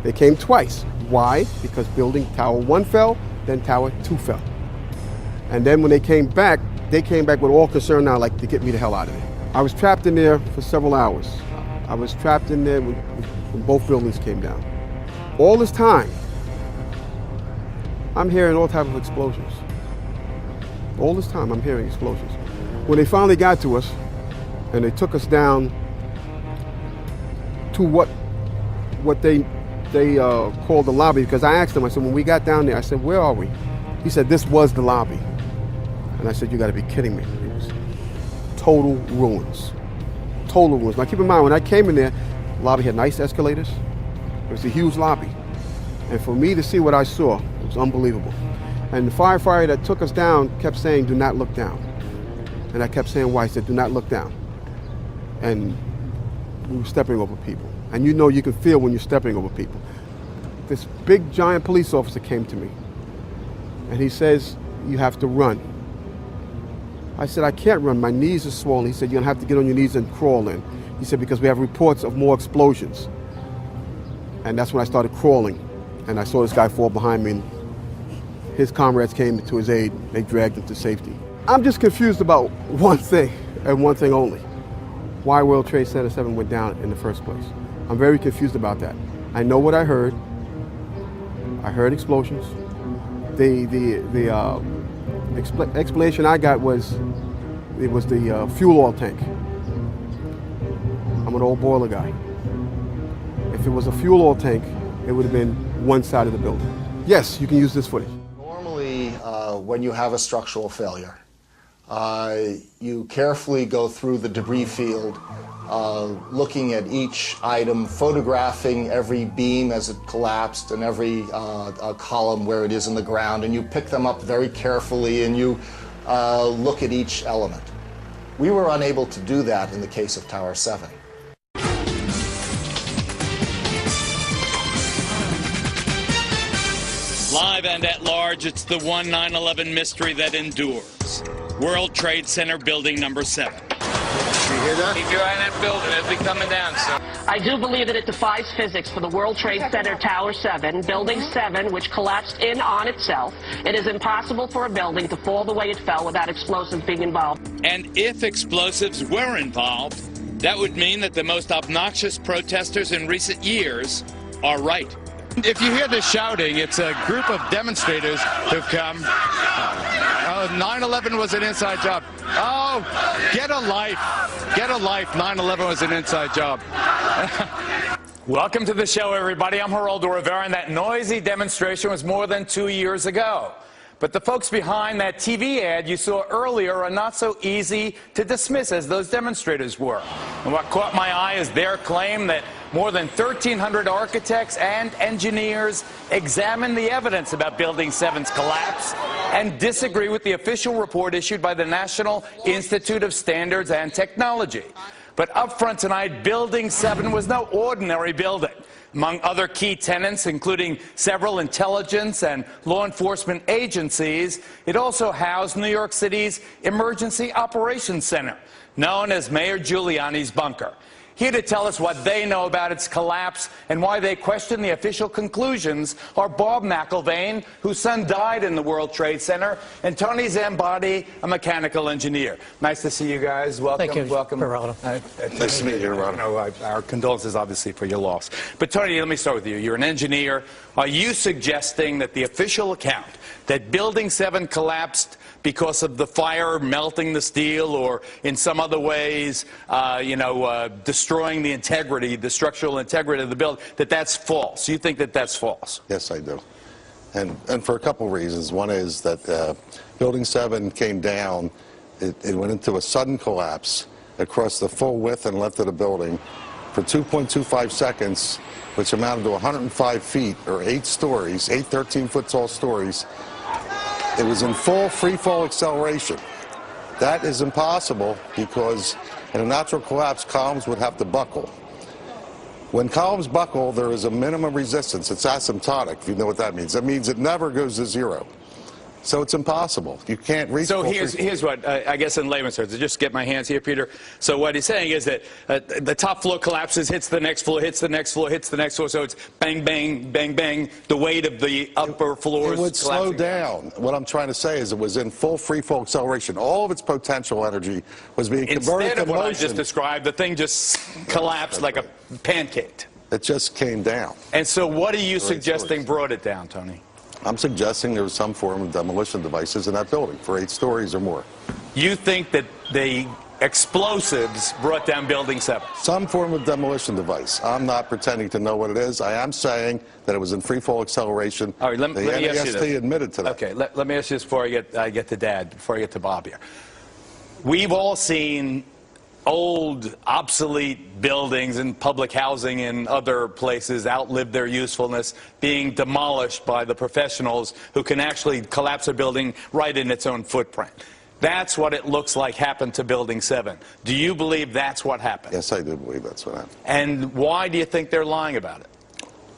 They came twice. Why? Because building tower 1 fell, then tower 2 fell. And then when they came back with all concern now, like to get me the hell out of there. I was trapped in there for several hours. I was trapped in there when both buildings came down. All this time, I'm hearing all types of explosions. All this time, I'm hearing explosions. When they finally got to us, and they took us down to what they called the lobby, because I asked them, I said, when we got down there, I said, where are we? He said, this was the lobby. And I said, you gotta be kidding me. It was total ruins. Total ruins. Now keep in mind, when I came in there, the lobby had nice escalators. It was a huge lobby. And for me to see what I saw, it was unbelievable. And the firefighter that took us down kept saying, do not look down. And I kept saying why. He said, do not look down. And we were stepping over people. And you know you can feel when you're stepping over people. This big giant police officer came to me. And he says, you have to run. I said, I can't run, my knees are swollen. He said, you're gonna have to get on your knees and crawl in. He said, because we have reports of more explosions. And that's when I started crawling. And I saw this guy fall behind me and his comrades came to his aid. They dragged him to safety. I'm just confused about one thing and one thing only. Why World Trade Center 7 went down in the first place. I'm very confused about that. I know what I heard. I heard explosions. The Explanation I got was it was the fuel oil tank. I'm an old boiler guy. If it was a fuel oil tank, it would have been one side of the building. Yes, you can use this footage. Normally, when you have a structural failure, you carefully go through the debris field, looking at each item, photographing every beam as it collapsed and every column where it is in the ground, and you pick them up very carefully and you look at each element. We were unable to do that in the case of Tower 7. Live and at large, it's the one 9/11 mystery that endures. World Trade Center building number 7. You hear that? Keep your eye on that building. It'll be coming down soon. I do believe that it defies physics for the World Trade Center Tower 7, Building 7, which collapsed in on itself. It is impossible for a building to fall the way it fell without explosives being involved. And if explosives were involved, that would mean that the most obnoxious protesters in recent years are right. If you hear this shouting, it's a group of demonstrators who've come. 9/11 was an inside job. Oh, get a life. Get a life. 9/11 was an inside job. Welcome to the show, everybody. I'm Geraldo Rivera, and that noisy demonstration was more than 2 years ago. But the folks behind that TV ad you saw earlier are not so easy to dismiss as those demonstrators were. And what caught my eye is their claim that more than 1,300 architects and engineers examined the evidence about Building 7's collapse and disagree with the official report issued by the National Institute of Standards and Technology. But up front tonight, Building 7 was no ordinary building. Among other key tenants, including several intelligence and law enforcement agencies, it also housed New York City's Emergency Operations Center, known as Mayor Giuliani's bunker. Here to tell us what they know about its collapse and why they question the official conclusions are Bob McIlvaine, whose son died in the World Trade Center, and Tony Zambati, a mechanical engineer. Nice to see you guys. Welcome. Thank you, welcome. Geraldo. Nice to meet you, Geraldo. Our condolences, obviously, for your loss. But Tony, let me start with you. You're an engineer. Are you suggesting that the official account that Building 7 collapsed because of the fire melting the steel or in some other ways, destroying the integrity, the structural integrity of the building, that's false? You think that that's false? Yes, I do. And for a couple reasons. One is that Building 7 came down. It went into a sudden collapse across the full width and length of the building for 2.25 seconds, which amounted to 105 feet, or 8 stories, 8 13-foot tall stories. It was in full free-fall acceleration. That is impossible because in a natural collapse, columns would have to buckle. When columns buckle, there is a minimum resistance. It's asymptotic, if you know what that means. That means it never goes to zero. So it's impossible. You can't reach. So here's what, I guess in layman's terms, to just get my hands here, Peter. So what he's saying is that the top floor collapses, hits the next floor, hits the next floor, hits the next floor. So it's bang, bang, bang, bang. The weight of the upper floors. It would slow down. What I'm trying to say is it was in full free-fall acceleration. All of its potential energy was being converted to motion. Instead of what I just described, the thing just collapsed like a pancake. It just came down. And so what are you suggesting brought it down, Tony? I'm suggesting there was some form of demolition devices in that building for 8 stories or more. You think that the explosives brought down Building 7? Some form of demolition device. I'm not pretending to know what it is. I am saying that it was in free-fall acceleration. All right, let me ask you this. Admitted to that. Okay, let me ask you this before I get to Dad, before I get to Bob here. We've all seen old, obsolete buildings and public housing in other places outlive their usefulness, being demolished by the professionals who can actually collapse a building right in its own footprint. That's what it looks like happened to Building 7. Do you believe that's what happened? Yes, I do believe that's what happened. And why do you think they're lying about it?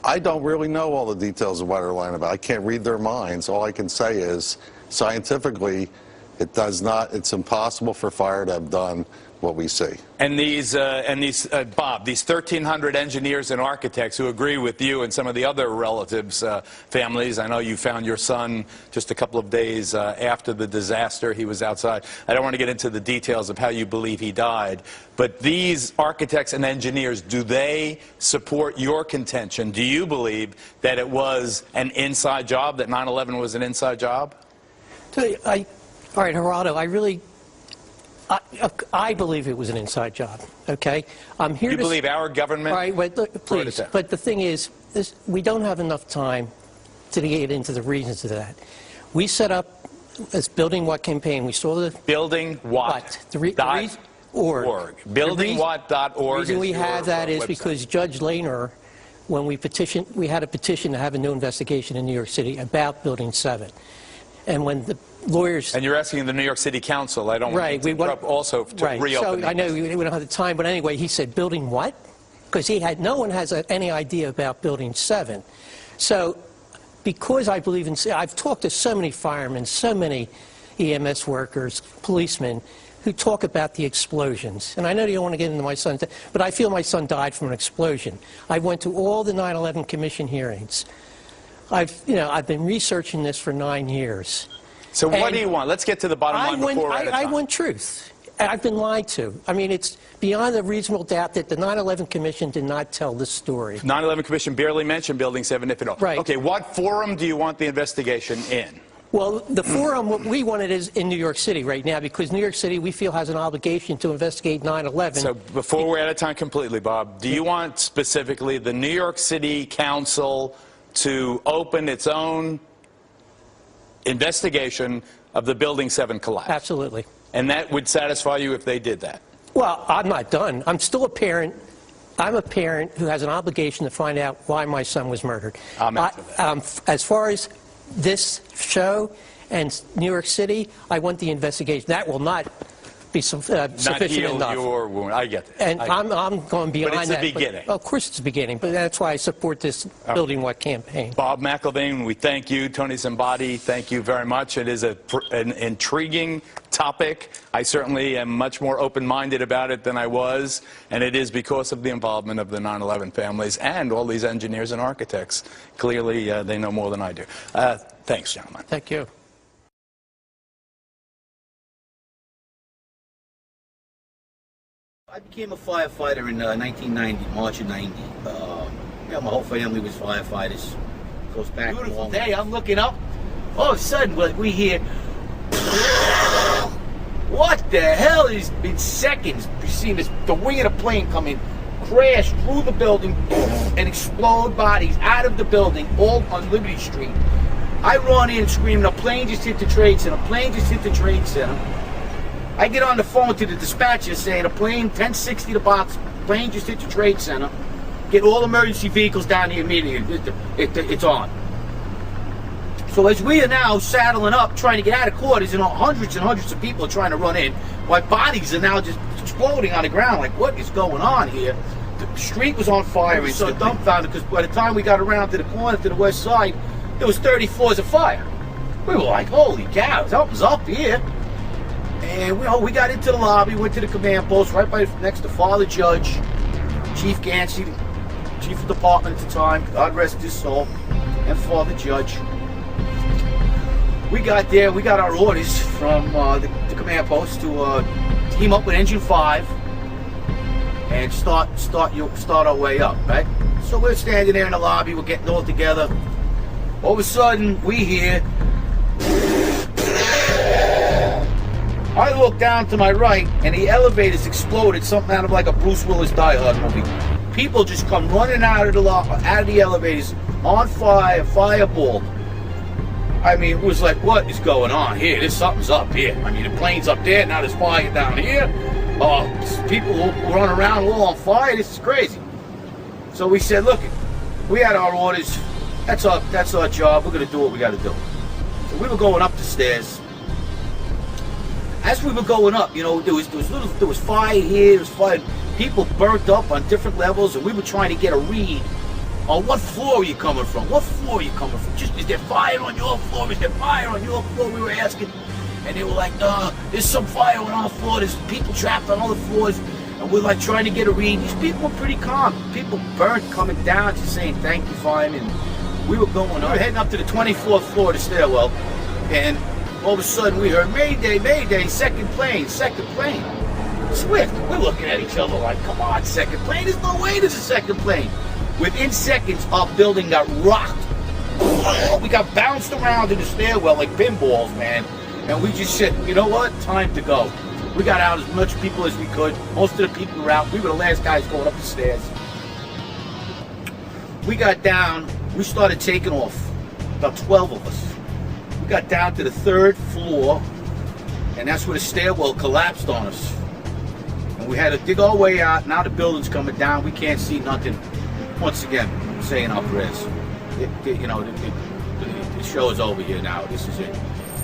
I don't really know all the details of what they're lying about. I can't read their minds. All I can say is, scientifically, it's impossible for fire to have done what we see. And Bob, these 1,300 engineers and architects who agree with you and some of the other relatives' families. I know you found your son just a couple of days after the disaster. He was outside. I don't want to get into the details of how you believe he died, but these architects and engineers, do they support your contention? Do you believe that it was an inside job, that 9/11 was an inside job? All right, Geraldo, I believe it was an inside job, okay? I'm here You believe our government? All right, wait, look, please. But the thing is, we don't have enough time to get into the reasons of that. We set up this Building What campaign. We saw the... Building What? .org. BuildingWhat.org. The reason we have that is because Judge Lehner, when we had a petition to have a new investigation in New York City about Building 7. And when the lawyers... And you're asking the New York City Council. I don't want to interrupt also to reopen. So I know we don't have the time, but anyway, he said, Building what? Because no one has any idea about Building 7. So because I believe in... I've talked to so many firemen, so many EMS workers, policemen, who talk about the explosions. And I know you don't want to get into my son's... But I feel my son died from an explosion. I went to all the 9/11 Commission hearings. I've been researching this for 9 years. So what do you want? Let's get to the bottom line before we're out of time. I want truth. I've been lied to. I mean, it's beyond a reasonable doubt that the 9/11 Commission did not tell this story. 9/11 Commission barely mentioned Building 7, if at all. Right. Okay, what forum do you want the investigation in? Well, the forum, what we want it is in New York City right now, because New York City, we feel, has an obligation to investigate 9/11. So before we're out of time completely, Bob, do you want specifically the New York City Council to open its own investigation of the Building 7 collapse? Absolutely. And that would satisfy you if they did that? Well, I'm not done. I'm still a parent. I'm a parent who has an obligation to find out why my son was murdered. As far as this show and New York City, I want the investigation. That will not be sufficient enough. Your wound. I get that. And I'm going beyond that. But it's the beginning. Of course it's the beginning, but that's why I support this Building What campaign. Bob McIlvaine, we thank you. Tony Zambati, thank you very much. It is an intriguing topic. I certainly am much more open-minded about it than I was, and it is because of the involvement of the 9/11 families and all these engineers and architects. Clearly, they know more than I do. Thanks, gentlemen. Thank you. I became a firefighter in 1990, March of 90. My whole family was firefighters. Goes back a long day. I'm looking up. All of a sudden, we hear, what the hell is, in seconds, you see the wing of the plane come in, crash through the building, and explode bodies out of the building, all on Liberty Street. I run in screaming, a plane just hit the Trade Center, a plane just hit the Trade Center. I get on the phone to the dispatcher saying a plane, 1060 the box, plane just hit the Trade Center. Get all emergency vehicles down here immediately. It's on. So as we are now saddling up, trying to get out of quarters, and hundreds and hundreds of people are trying to run in, while bodies are now just exploding on the ground. Like, what is going on here? The street was on fire. We were so dumbfounded because by the time we got around to the corner, to the west side, there was 30 floors of fire. We were like, holy cow, something's up here. And we got into the lobby, went to the command post right next to Father Judge, Chief Gansey, Chief of Department at the time, God rest his soul, and Father Judge. We got there, we got our orders from the command post to team up with Engine 5 and start our way up, right? So we're standing there in the lobby, we're getting all together. All of a sudden, we hear... I look down to my right, and the elevators exploded, something out of like a Bruce Willis Die Hard movie. People just come running out of the elevators, on fire, fireball. I mean, it was like, what is going on here? There's something's up here. I mean, the plane's up there, now there's fire down here. People run around all on fire. This is crazy. So we said, look, we had our orders. That's our job. We're gonna do what we got to do. So we were going up the stairs. As we were going up, there was fire here, there was fire. People burnt up on different levels, and we were trying to get a read on what floor are you coming from? What floor are you coming from? Is there fire on your floor? Is there fire on your floor? We were asking, and they were like, there's some fire on our floor. There's people trapped on other floors, and we're like trying to get a read. These people were pretty calm. People burnt coming down, just saying thank you, fireman. We were going up. We were heading up to the 24th floor of the stairwell, and all of a sudden we heard, Mayday, Mayday, second plane, second plane. Swift, we're looking at each other like, come on, second plane, there's no way there's a second plane. Within seconds, our building got rocked. We got bounced around in the stairwell like pinballs, man. And we just said, you know what? Time to go. We got out as much people as we could. Most of the people were out. We were the last guys going up the stairs. We got down. We started taking off. About 12 of us. We got down to the 3rd floor, and that's where the stairwell collapsed on us. And we had to dig our way out. Now the building's coming down. We can't see nothing. Once again, saying our prayers. The show is over here now. This is it.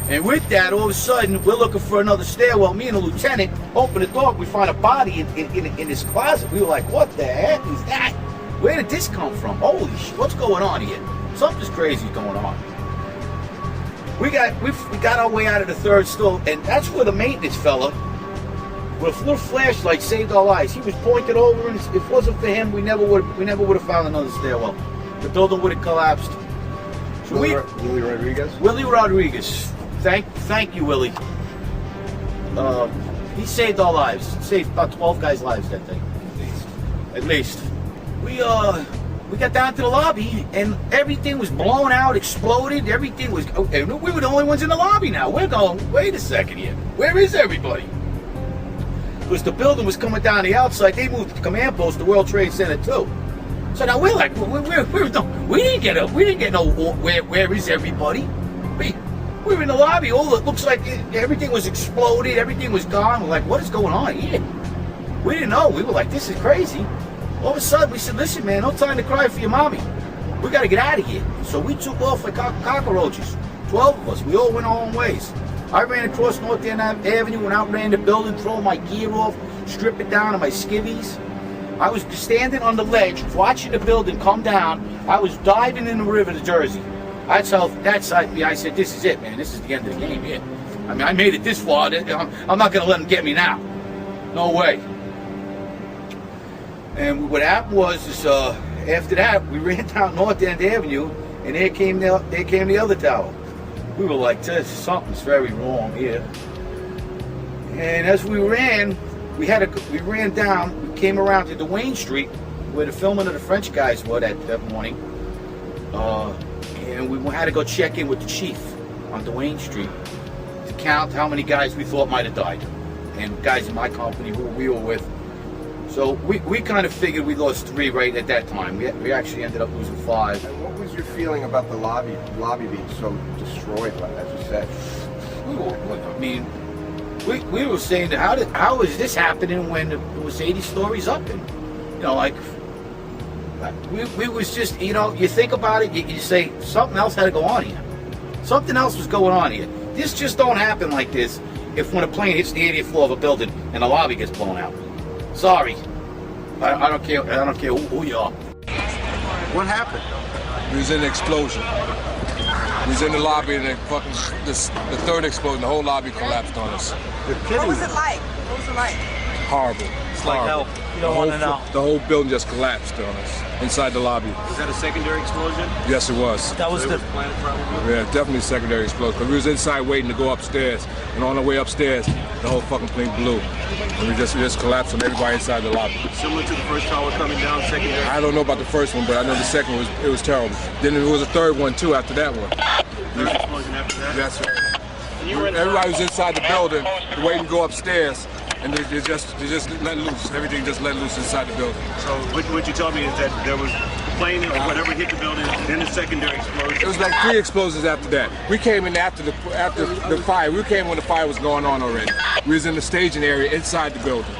And with that, all of a sudden, we're looking for another stairwell. Me and the lieutenant open the door. We find a body in this closet. We were like, what the heck is that? Where did this come from? Holy shit, what's going on here? Something's crazy going on. We got our way out of the 3rd floor, and that's where the maintenance fella, with a little flashlight, saved our lives. He was pointed over, and if it wasn't for him, we never would have found another stairwell. The building would have collapsed. So Willie Rodriguez? Willie Rodriguez. Thank you, Willie. He saved our lives. Saved about 12 guys' lives that day. At least. We got down to the lobby, and everything was blown out, exploded. Everything was. And we were the only ones in the lobby now. We're going, wait a second here. Where is everybody? Because the building was coming down the outside. They moved the command post to World Trade Center too. So now we're like, we didn't get no. Where is everybody? We were in the lobby. Oh, it looks like everything was exploded. Everything was gone. We're like, what is going on here? We didn't know. We were like, this is crazy. All of a sudden, we said, listen, man, no time to cry for your mommy. We got to get out of here. So we took off like cockroaches. 12 of us. We all went our own ways. I ran across North End Avenue and outran the building, throwing my gear off, stripping down on my skivvies. I was standing on the ledge, watching the building come down. I was diving in the river to Jersey. I said, this is it, man. This is the end of the game here. I mean, I made it this far. I'm not going to let them get me now. No way. And what happened was, after that, we ran down North End Avenue, and there came the other tower. We were like, something's very wrong here. And as we ran, we ran down. We came around to Duane Street, where the filming of the French guys were that morning. And we had to go check in with the chief on Duane Street to count how many guys we thought might have died, and guys in my company who we were with. So we kind of figured we lost 3 right at that time. We actually ended up losing 5. And what was your feeling about the lobby being so destroyed, as you said? I mean, we were saying, how is this happening when it was 80 stories up? And, like, we was just, you think about it, you say, something else had to go on here. Something else was going on here. This just don't happen like this when a plane hits the 80th floor of a building and the lobby gets blown out. Sorry. I don't care who you are. What happened? We was in an explosion. We was in the lobby and the 3rd explosion, the whole lobby collapsed on us. What was it like? Horrible. It's like hell. You don't want to know. The whole building just collapsed on us inside the lobby. Was that a secondary explosion? Yes, it was. That was planned, probably? Yeah, definitely a secondary explosion. Because we was inside waiting to go upstairs, and on the way upstairs, the whole fucking plane blew. And we just collapsed on everybody inside the lobby. Similar to the first tower coming down, secondary? I don't know about the first one, but I know the second it was terrible. Then there was a 3rd one too after that one. Third explosion after that? That's right. Everybody was inside the building, waiting to go upstairs. And they just let loose. Everything just let loose inside the building. So what you told me is that there was a plane or whatever hit the building, then a secondary explosion. It was like 3 explosions after that. We came in after the fire. We came when the fire was going on already. We was in the staging area inside the building,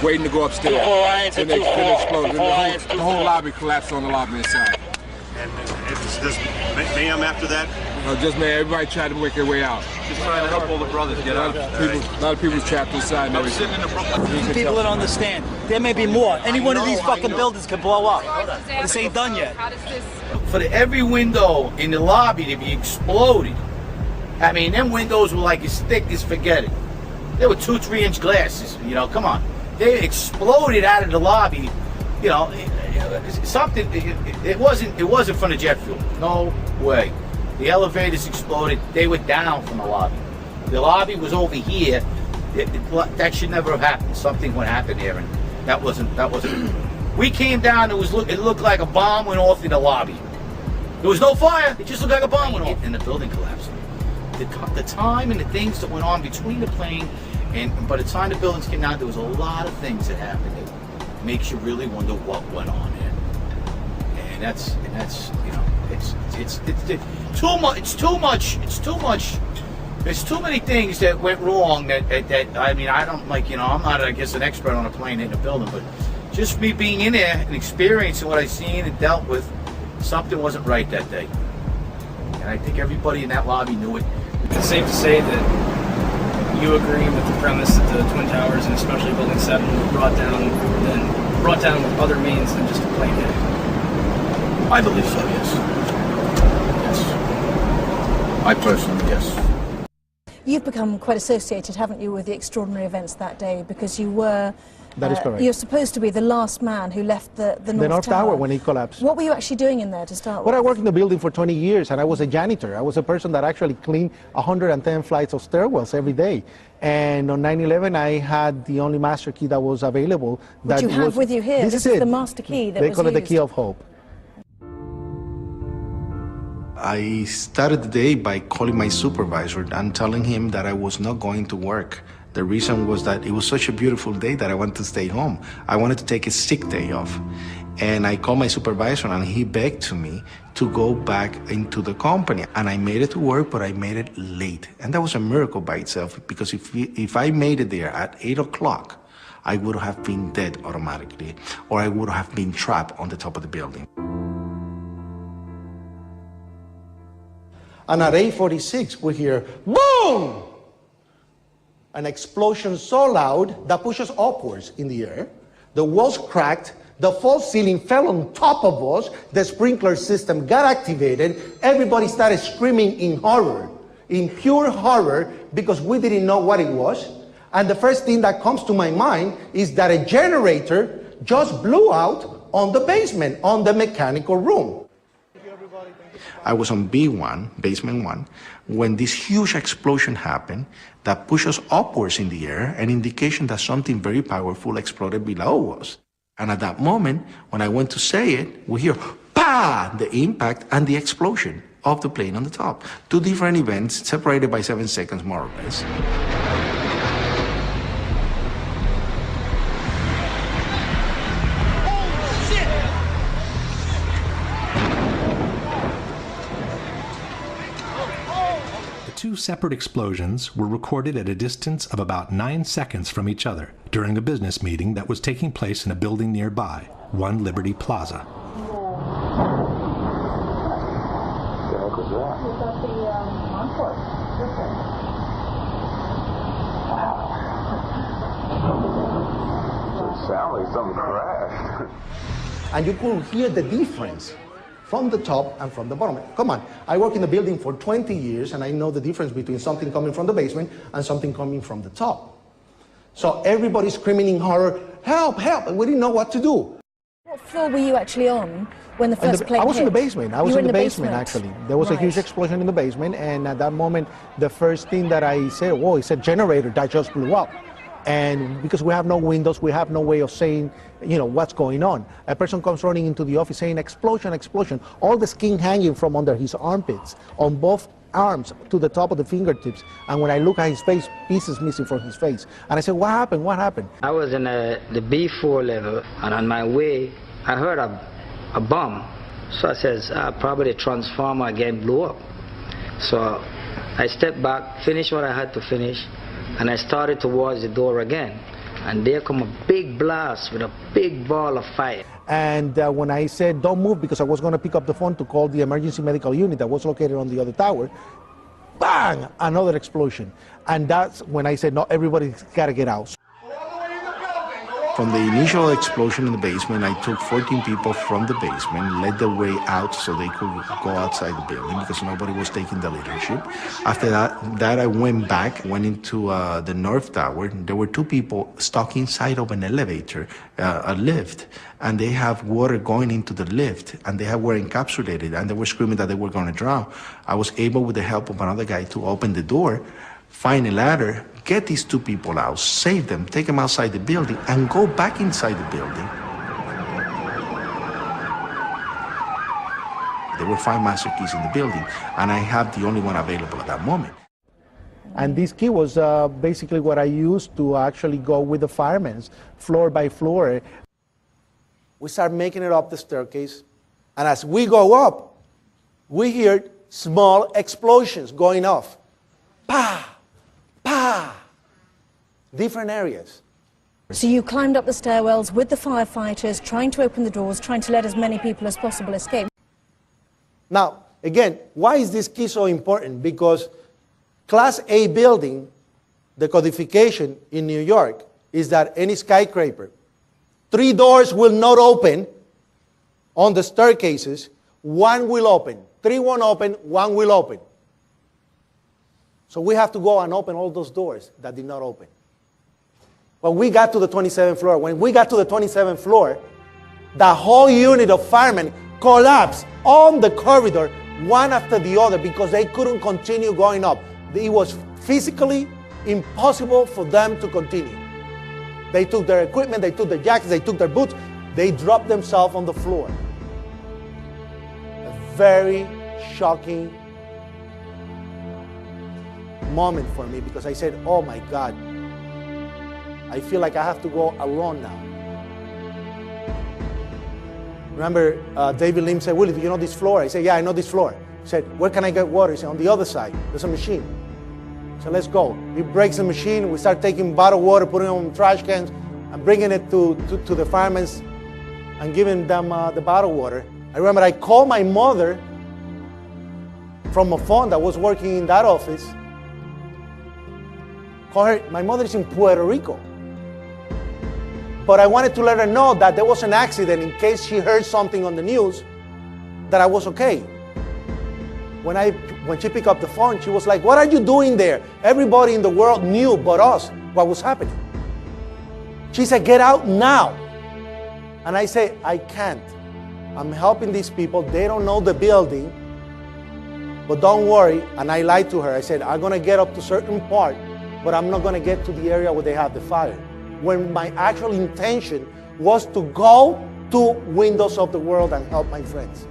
waiting to go upstairs. And they exploded. The whole lobby collapsed on the lobby inside. And it's just mayhem after that? Everybody tried to make their way out. Just trying to help all the brothers get out. A lot of people trapped inside and everything. People don't understand. There may be more. Any one of these fucking buildings can blow up. This ain't done yet. For every window in the lobby to be exploded, I mean, them windows were like as thick as forget it. They were 2-3 inch glasses, come on. They exploded out of the lobby, something, it wasn't from the jet fuel. No way. The elevators exploded. They were down from the lobby. The lobby was over here. That should never have happened. Something would happen there, and that wasn't. We came down. It looked like a bomb went off in the lobby. There was no fire. It just looked like a bomb went off, and the building collapsed. the time and the things that went on between the plane and by the time the buildings came down, there was a lot of things that happened that makes you really wonder what went on there. And that's you know, it's too much. It's too much. There's too many things that went wrong that I mean, I don't like, you know, I'm not, I guess, an expert on a plane hitting a building, but just me being in there and experiencing what I've seen and dealt with, something wasn't right that day. And I think everybody in that lobby knew it. It's safe to say that you agree with the premise that the Twin Towers, and especially Building 7, were brought down with other means than just a plane hit. I believe so, yes. Yes. I personally, yes. You've become quite associated, haven't you, with the extraordinary events that day, because you were... That is correct. You're supposed to be the last man who left the North Tower when it collapsed. What were you actually doing in there to start with? Well, I worked in the building for 20 years, and I was a janitor. I was a person that actually cleaned 110 flights of stairwells every day. And on 9/11, I had the only master key that was available. Which you have with you here. This is the master key that was used. They call it the key of hope. I started the day by calling my supervisor and telling him that I was not going to work. The reason was that it was such a beautiful day that I wanted to stay home. I wanted to take a sick day off. And I called my supervisor and he begged to me to go back into the company. And I made it to work, but I made it late. And that was a miracle by itself, because if I made it there at 8 o'clock, I would have been dead automatically, or I would have been trapped on the top of the building. And at 8:46, we hear, boom! An explosion so loud that pushes upwards in the air. The walls cracked, the false ceiling fell on top of us, the sprinkler system got activated, everybody started screaming in horror, in pure horror, because we didn't know what it was. And the first thing that comes to my mind is that a generator just blew out on the basement, on the mechanical room. I was on B1, basement 1, when this huge explosion happened that pushed us upwards in the air, an indication that something very powerful exploded below us. And at that moment, when I went to say it, we hear, pa! The impact and the explosion of the plane on the top. Two different events separated by 7 seconds, more or less. Two separate explosions were recorded at a distance of about 9 seconds from each other during a business meeting that was taking place in a building nearby, One Liberty Plaza. It sounds like something crashed. And you could hear the difference from the top and from the bottom. Come on, I work in the building for 20 years and I know the difference between something coming from the basement and something coming from the top. So everybody's screaming in horror, help, help, and we didn't know what to do. What floor were you actually on when the first plane hit? I was in the basement. I was in the basement, actually. There was a huge Right. explosion in the basement, and at that moment, the first thing that I said, whoa, it's a generator that just blew up. And because we have no windows, we have no way of saying, you know, what's going on. A person comes running into the office saying, explosion, explosion. All the skin hanging from under his armpits, on both arms to the top of the fingertips. And when I look at his face, pieces missing from his face. And I said, what happened? What happened? I was in the B4 level, and on my way, I heard a bomb. So I says, probably the transformer again blew up. So I stepped back, finished what I had to finish, and I started towards the door again. And there come a big blast with a big ball of fire. And when I said, don't move, because I was going to pick up the phone to call the emergency medical unit that was located on the other tower, bang, another explosion. And that's when I said, no, everybody's got to get out. From the initial explosion in the basement, I took 14 people from the basement, led the way out so they could go outside the building because nobody was taking the leadership. After that I went back, went into the North Tower. There were two people stuck inside of an elevator, a lift, and they have water going into the lift, and they were encapsulated, and they were screaming that they were going to drown. I was able, with the help of another guy, to open the door, find a ladder, get these two people out, save them, take them outside the building, and go back inside the building. There were 5 master keys in the building, and I have the only one available at that moment. And this key was basically what I used to actually go with the firemen, floor by floor. We start making it up the staircase, and as we go up, we hear small explosions going off. Pa! Pa! Different areas. So you climbed up the stairwells with the firefighters, trying to open the doors, trying to let as many people as possible escape. Now, again, why is this key so important? Because Class A building, the codification in New York is that any skyscraper, 3 doors will not open on the staircases, 1 will open. 3 won't open, 1 will open. So we have to go and open all those doors that did not open. When we got to the 27th floor, the whole unit of firemen collapsed on the corridor, one after the other, because they couldn't continue going up. It was physically impossible for them to continue. They took their equipment, they took their jackets, they took their boots, they dropped themselves on the floor. A very shocking moment for me, because I said, oh my God, I feel like I have to go alone now. Remember, David Lim said, Willie, do you know this floor? I said, yeah, I know this floor. He said, where can I get water? He said, on the other side, there's a machine. So let's go. He breaks the machine. We start taking bottled water, putting it on trash cans, and bringing it to the firemen and giving them the bottled water. I remember I called my mother from a phone that was working in that office. Call her. My mother is in Puerto Rico. But I wanted to let her know that there was an accident in case she heard something on the news, that I was okay. When she picked up the phone, she was like, what are you doing there? Everybody in the world knew but us what was happening. She said, get out now. And I said, I can't. I'm helping these people. They don't know the building. But don't worry. And I lied to her. I said, I'm going to get up to a certain part, but I'm not going to get to the area where they have the fire. When my actual intention was to go to Windows of the World and help my friends.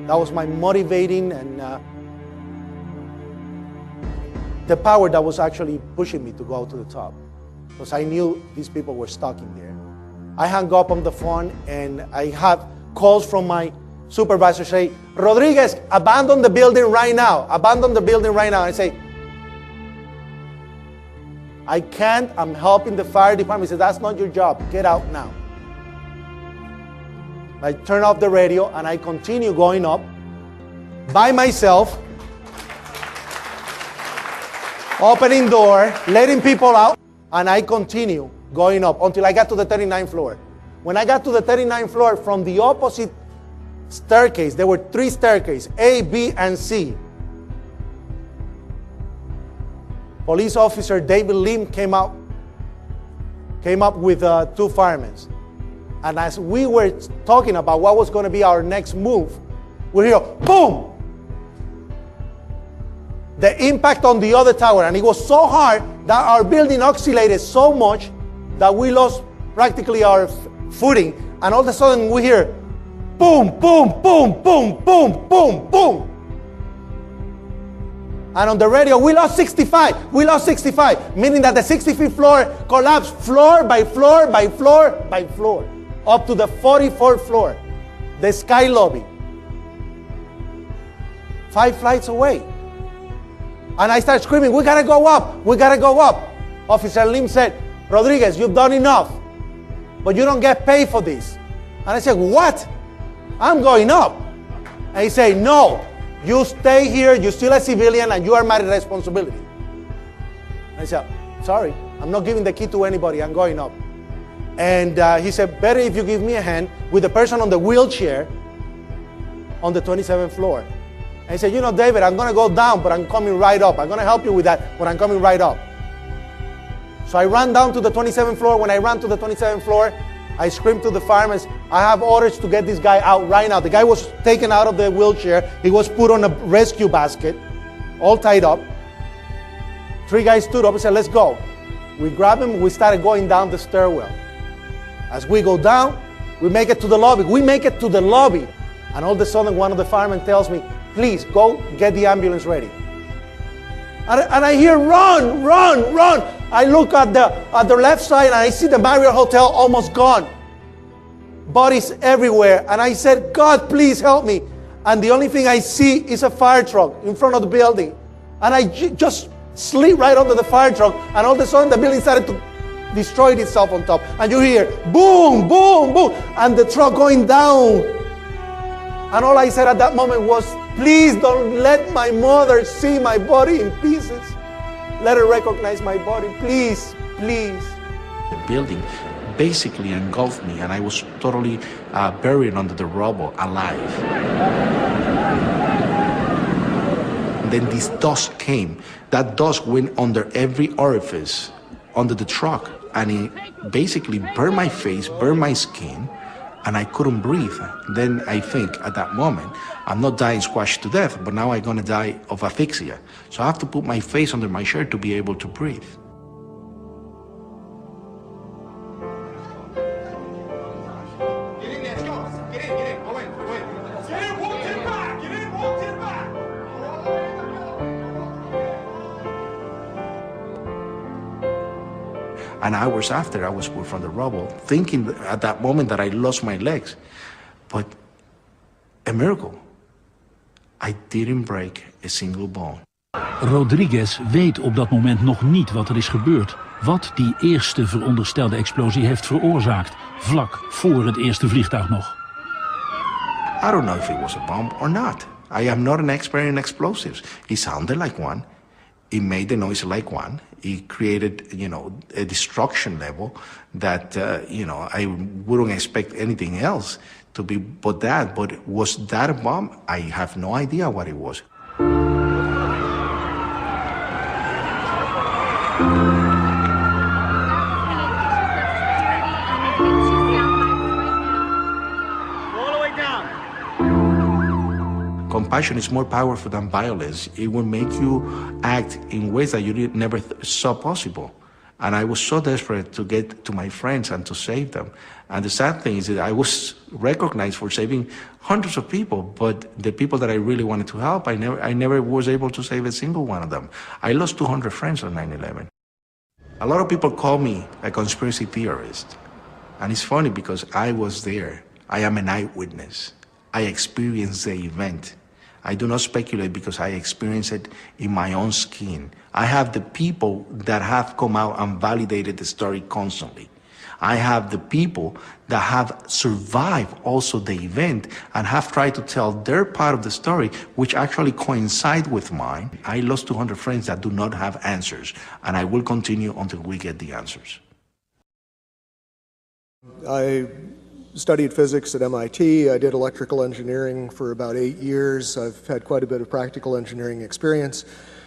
That was my motivating and the power that was actually pushing me to go to the top. Because I knew these people were stuck in there. I hung up on the phone and I have calls from my supervisor say, Rodriguez, abandon the building right now. Abandon the building right now. I say, I can't. I'm helping the fire department. He said, that's not your job. Get out now. I turn off the radio and I continue going up by myself, opening door, letting people out, and I continue going up until I got to the 39th floor. When I got to the 39th floor, from the opposite staircase, there were 3 staircases, A, B, and C. Police officer David Lim came up with 2 firemen. And as we were talking about what was going to be our next move, we hear, boom! The impact on the other tower. And it was so hard that our building oscillated so much that we lost practically our footing. And all of a sudden we hear, boom, boom, boom, boom, boom, boom, boom. And on the radio, we lost 65. We lost 65, meaning that the 65th floor collapsed floor by floor by floor by floor, up to the 44th floor, the sky lobby, 5 flights away. And I started screaming, we gotta go up, we gotta go up. Officer Lim said, Rodriguez, you've done enough, but you don't get paid for this. And I said, what? I'm going up. And he said, no. You stay here, you're still a civilian, and you are my responsibility. I said, sorry, I'm not giving the key to anybody, I'm going up. And he said, better if you give me a hand with the person on the wheelchair on the 27th floor. And he said, you know, David, I'm gonna go down, but I'm coming right up. I'm gonna help you with that, but I'm coming right up. So I ran down to the 27th floor. When I ran to the 27th floor, I screamed to the firemen, I have orders to get this guy out right now. The guy was taken out of the wheelchair. He was put on a rescue basket, all tied up. 3 guys stood up and said, let's go. We grabbed him, we started going down the stairwell. As we go down, we make it to the lobby. We make it to the lobby. And all of a sudden, one of the firemen tells me, please, go get the ambulance ready. And I hear, run, run, run. I look at the left side and I see the Marriott Hotel almost gone. Bodies everywhere. And I said, God, please help me. And the only thing I see is a fire truck in front of the building. And I just slid right under the fire truck. And all of a sudden the building started to destroy itself on top. And you hear, boom, boom, boom. And the truck going down. And all I said at that moment was, please don't let my mother see my body in pieces. Let her recognize my body, please, please. The building basically engulfed me, and I was totally buried under the rubble, alive. And then this dust came. That dust went under every orifice under the truck, and it basically burned my face, burned my skin, and I couldn't breathe. Then I think at that moment, I'm not dying squashed to death, but now I'm gonna die of asphyxia. So I have to put my face under my shirt to be able to breathe. And hours after, I was pulled from the rubble, thinking at that moment that I lost my legs. But a miracle. I didn't break a single bone. Rodriguez weet op dat moment nog niet wat er is gebeurd. Wat die eerste veronderstelde explosie heeft veroorzaakt, vlak voor het eerste vliegtuig nog. I don't know if it was a bomb or not. I am not an expert in explosives. It sounded like one. It made the noise like one. It created, a destruction level that, I wouldn't expect anything else to be but that. But was that a bomb? I have no idea what it was. Compassion is more powerful than violence. It will make you act in ways that you never saw possible. And I was so desperate to get to my friends and to save them. And the sad thing is that I was recognized for saving hundreds of people, but the people that I really wanted to help, I never was able to save a single one of them. I lost 200 friends on 9/11. A lot of people call me a conspiracy theorist. And it's funny because I was there. I am an eyewitness. I experienced the event. I do not speculate because I experience it in my own skin. I have the people that have come out and validated the story constantly. I have the people that have survived also the event and have tried to tell their part of the story, which actually coincide with mine. I lost 200 friends that do not have answers, and I will continue until we get the answers. I studied physics at MIT. I did electrical engineering for about 8 years. I've had quite a bit of practical engineering experience.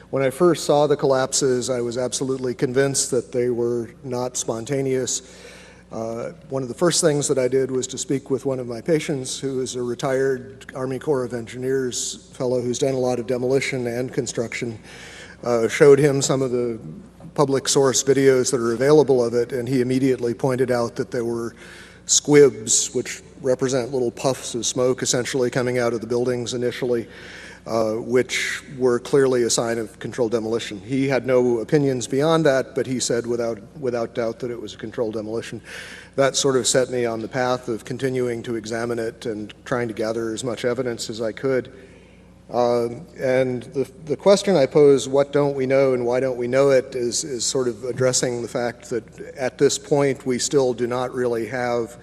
When I first saw the collapses, I was absolutely convinced that they were not spontaneous. One of the first things that I did was to speak with one of my patients, who is a retired Army Corps of Engineers fellow who's done a lot of demolition and construction. Showed him some of the public source videos that are available of it, and he immediately pointed out that there were squibs, which represent little puffs of smoke essentially coming out of the buildings initially, which were clearly a sign of controlled demolition. He had no opinions beyond that, but he said without doubt that it was a controlled demolition. That sort of set me on the path of continuing to examine it and trying to gather as much evidence as I could. And the question I pose, what don't we know and why don't we know it, is sort of addressing the fact that at this point we still do not really have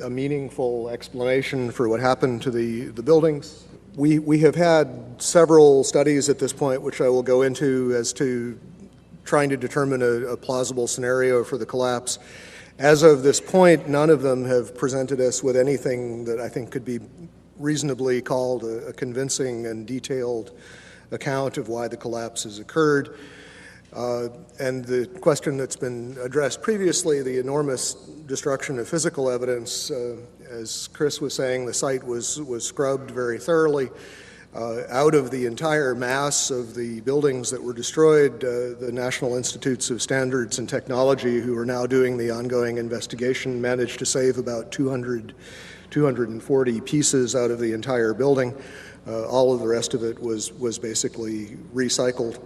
a meaningful explanation for what happened to the buildings. We have had several studies at this point, which I will go into, as to trying to determine a plausible scenario for the collapse. As of this point, none of them have presented us with anything that I think could be reasonably called a convincing and detailed account of why the collapse has occurred. And the question that's been addressed previously, the enormous destruction of physical evidence, as Chris was saying, the site was scrubbed very thoroughly. Out of the entire mass of the buildings that were destroyed, the National Institutes of Standards and Technology, who are now doing the ongoing investigation, managed to save about 240 pieces out of the entire building. All of the rest of it was basically recycled.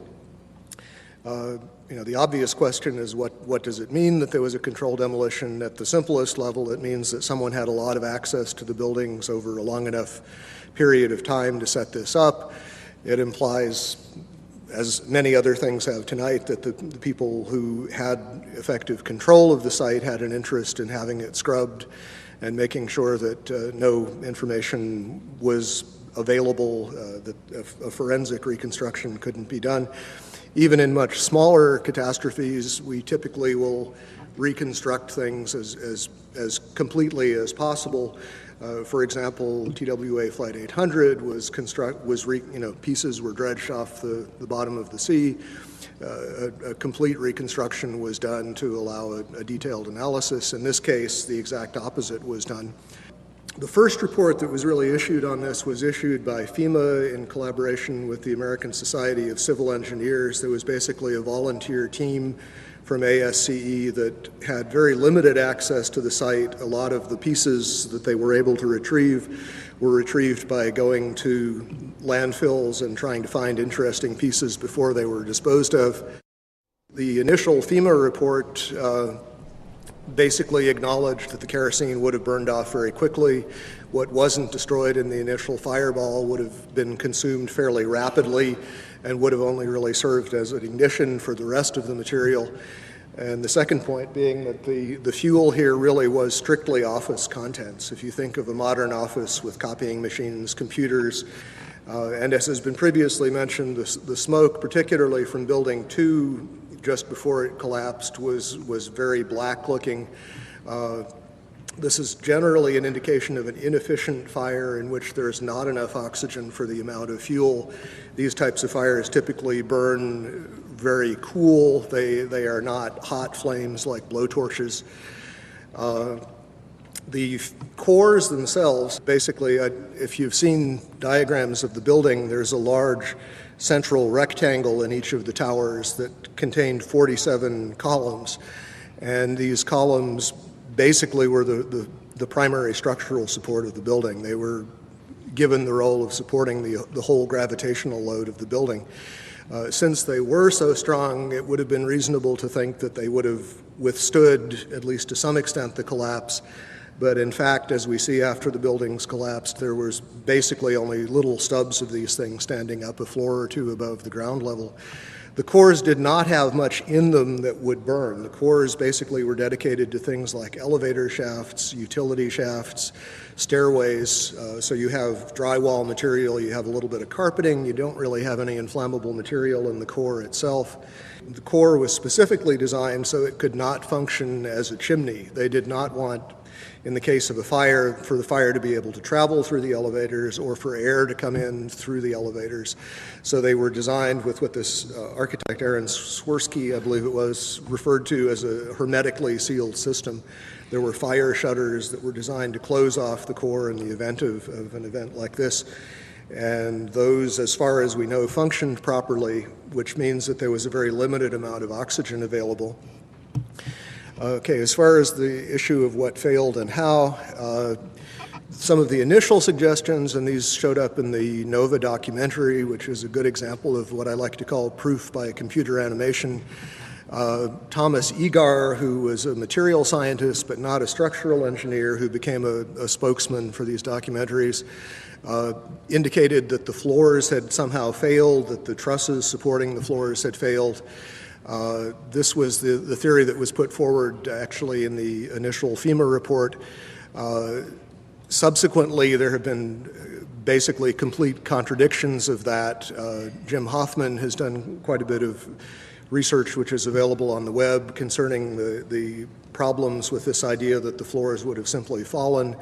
The obvious question is what does it mean that there was a controlled demolition? At the simplest level, it means that someone had a lot of access to the buildings over a long enough period of time to set this up. It implies, as many other things have tonight, that the people who had effective control of the site had an interest in having it scrubbed and making sure that no information was available, that a forensic reconstruction couldn't be done. Even in much smaller catastrophes, we typically will reconstruct things as completely as possible. For example, TWA Flight 800 pieces were dredged off the bottom of the sea. A complete reconstruction was done to allow a detailed analysis. In this case, the exact opposite was done. The first report that was really issued on this was issued by FEMA in collaboration with the American Society of Civil Engineers. There was basically a volunteer team from ASCE that had very limited access to the site. A lot of the pieces that they were able to retrieve were retrieved by going to landfills and trying to find interesting pieces before they were disposed of. The initial FEMA report basically acknowledged that the kerosene would have burned off very quickly. What wasn't destroyed in the initial fireball would have been consumed fairly rapidly and would have only really served as an ignition for the rest of the material. And the second point being that the fuel here really was strictly office contents. If you think of a modern office with copying machines, computers, and as has been previously mentioned, the smoke, particularly from Building 2, just before it collapsed, was very black looking. This is generally an indication of an inefficient fire in which there is not enough oxygen for the amount of fuel. These types of fires typically burn very cool. They are not hot flames like blowtorches. The cores themselves, basically, if you've seen diagrams of the building, there's a large central rectangle in each of the towers that contained 47 columns. And these columns basically were the primary structural support of the building. They were given the role of supporting the whole gravitational load of the building. Since they were so strong, it would have been reasonable to think that they would have withstood, at least to some extent, the collapse. But in fact, as we see after the buildings collapsed, there was basically only little stubs of these things standing up a floor or two above the ground level. The cores did not have much in them that would burn. The cores basically were dedicated to things like elevator shafts, utility shafts, stairways. So you have drywall material, you have a little bit of carpeting, you don't really have any inflammable material in the core itself. The core was specifically designed so it could not function as a chimney. They did not want, in the case of a fire, for the fire to be able to travel through the elevators or for air to come in through the elevators. So they were designed with what this architect, Aaron Swirsky, I believe it was, referred to as a hermetically sealed system. There were fire shutters that were designed to close off the core in the event of an event like this. And those, as far as we know, functioned properly, which means that there was a very limited amount of oxygen available. Okay, as far as the issue of what failed and how, some of the initial suggestions, and these showed up in the NOVA documentary, which is a good example of what I like to call proof by computer animation. Thomas Egar, who was a material scientist but not a structural engineer, who became a spokesman for these documentaries, indicated that the floors had somehow failed, that the trusses supporting the floors had failed. This was the theory that was put forward actually in the initial FEMA report. Subsequently, there have been basically complete contradictions of that. Jim Hoffman has done quite a bit of research which is available on the web concerning the problems with this idea that the floors would have simply fallen.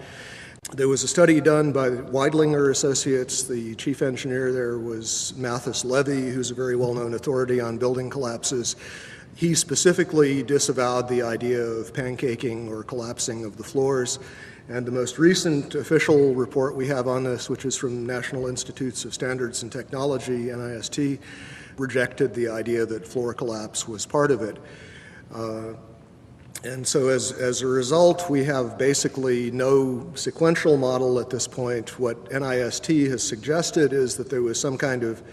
There was a study done by Weidlinger Associates. The chief engineer there was Mathis Levy, who's a very well-known authority on building collapses. He specifically disavowed the idea of pancaking or collapsing of the floors. And the most recent official report we have on this, which is from National Institutes of Standards and Technology, NIST, rejected the idea that floor collapse was part of it. And so as a result, we have basically no sequential model at this point. What NIST has suggested is that there was some kind of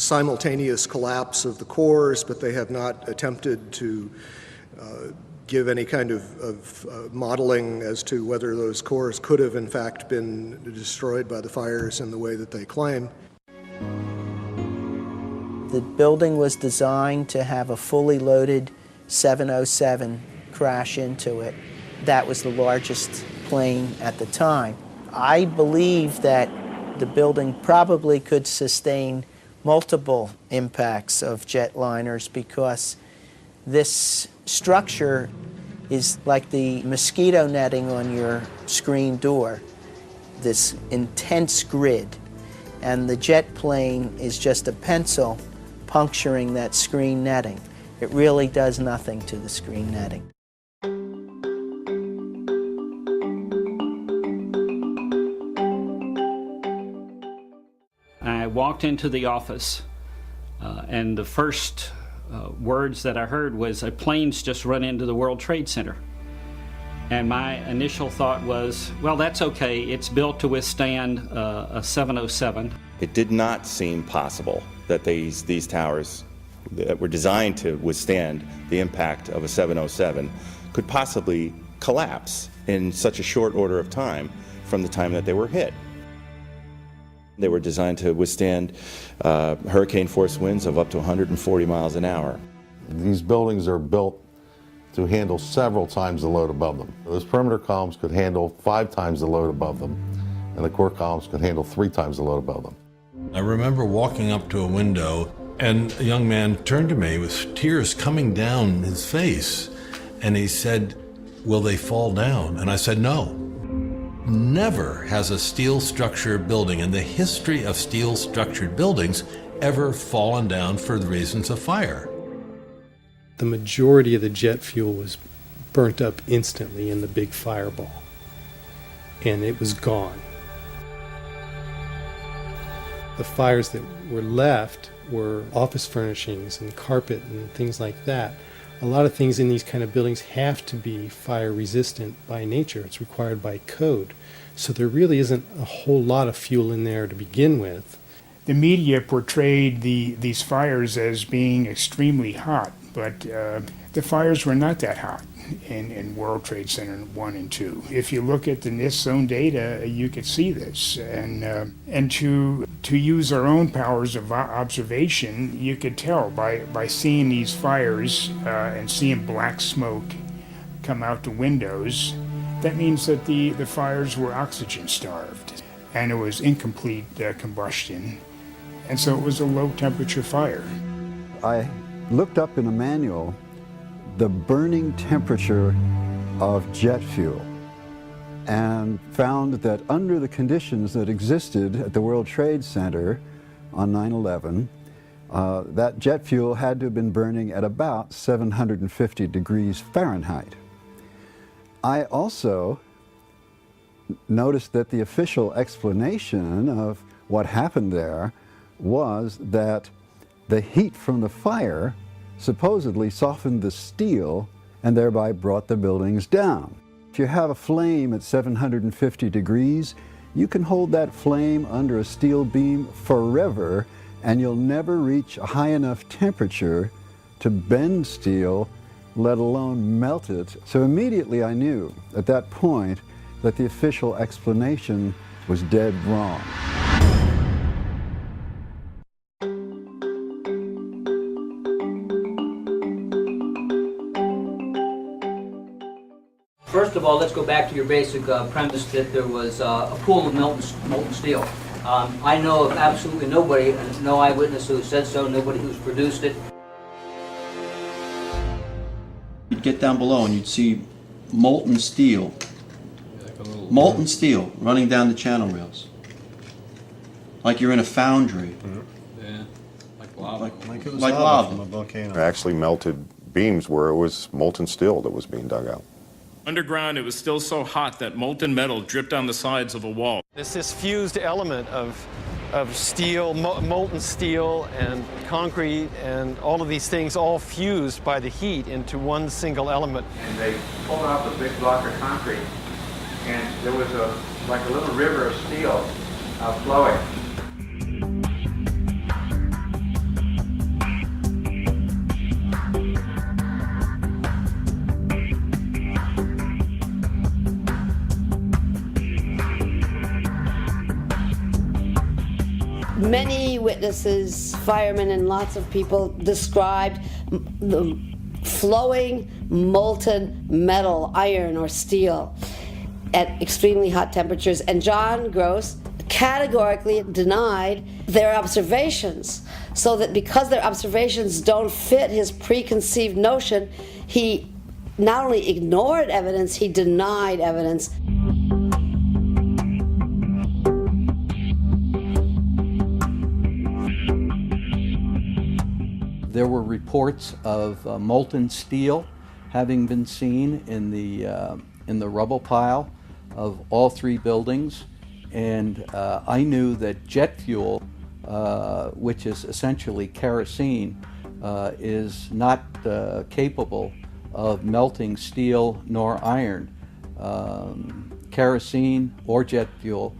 simultaneous collapse of the cores, but they have not attempted to give any kind of modeling as to whether those cores could have in fact been destroyed by the fires in the way that they claim. The building was designed to have a fully loaded 707 crash into it. That was the largest plane at the time. I believe that the building probably could sustain multiple impacts of jetliners because this structure is like the mosquito netting on your screen door, this intense grid, and the jet plane is just a pencil puncturing that screen netting. It really does nothing to the screen netting. I walked into the office and the first words that I heard was, a plane's just run into the World Trade Center. And my initial thought was, well, that's okay. It's built to withstand a 707. It did not seem possible that these towers that were designed to withstand the impact of a 707 could possibly collapse in such a short order of time from the time that they were hit. They were designed to withstand hurricane force winds of up to 140 miles an hour. These buildings are built to handle several times the load above them. Those perimeter columns could handle 5 times the load above them, and the core columns could handle 3 times the load above them. I remember walking up to a window, and a young man turned to me with tears coming down his face, and he said, "Will they fall down?" And I said, "No." Never has a steel structure building in the history of steel structured buildings ever fallen down for the reasons of fire. The majority of the jet fuel was burnt up instantly in the big fireball, and it was gone. The fires that were left were office furnishings and carpet and things like that. A lot of things in these kind of buildings have to be fire resistant by nature. It's required by code. So there really isn't a whole lot of fuel in there to begin with. The media portrayed these fires as being extremely hot, but the fires were not that hot in World Trade Center 1 and 2. If you look at the NIST zone data, you could see this. And to use our own powers of observation, you could tell by seeing these fires and seeing black smoke come out the windows. That means that the fires were oxygen starved, and it was incomplete combustion, and so it was a low temperature fire. I looked up in a manual the burning temperature of jet fuel and found that under the conditions that existed at the World Trade Center on 9/11, that jet fuel had to have been burning at about 750 degrees Fahrenheit. I also noticed that the official explanation of what happened there was that the heat from the fire supposedly softened the steel and thereby brought the buildings down. If you have a flame at 750 degrees, you can hold that flame under a steel beam forever, and you'll never reach a high enough temperature to bend steel, let alone melt it. So immediately I knew at that point that the official explanation was dead wrong. First of all, let's go back to your basic premise that there was a pool of molten steel. I know of absolutely nobody, no eyewitness who said so, nobody who's produced it. You'd get down below and you'd see molten steel running down the channel rails. Like you're in a foundry. Yeah, like lava. Like it was lava from a volcano. Actually melted beams where it was molten steel that was being dug out. Underground, it was still so hot that molten metal dripped down the sides of a wall. It's this fused element of steel, molten steel and concrete and all of these things all fused by the heat into one single element. And they pulled off a big block of concrete, and there was like a little river of steel flowing. eyewitnesses, firemen, and lots of people described the flowing molten metal, iron or steel, at extremely hot temperatures. And John Gross categorically denied their observations, so that because their observations don't fit his preconceived notion, he not only ignored evidence, he denied evidence. There were reports of molten steel having been seen in the rubble pile of all three buildings, and I knew that jet fuel, which is essentially kerosene, is not capable of melting steel nor iron. Kerosene or jet fuel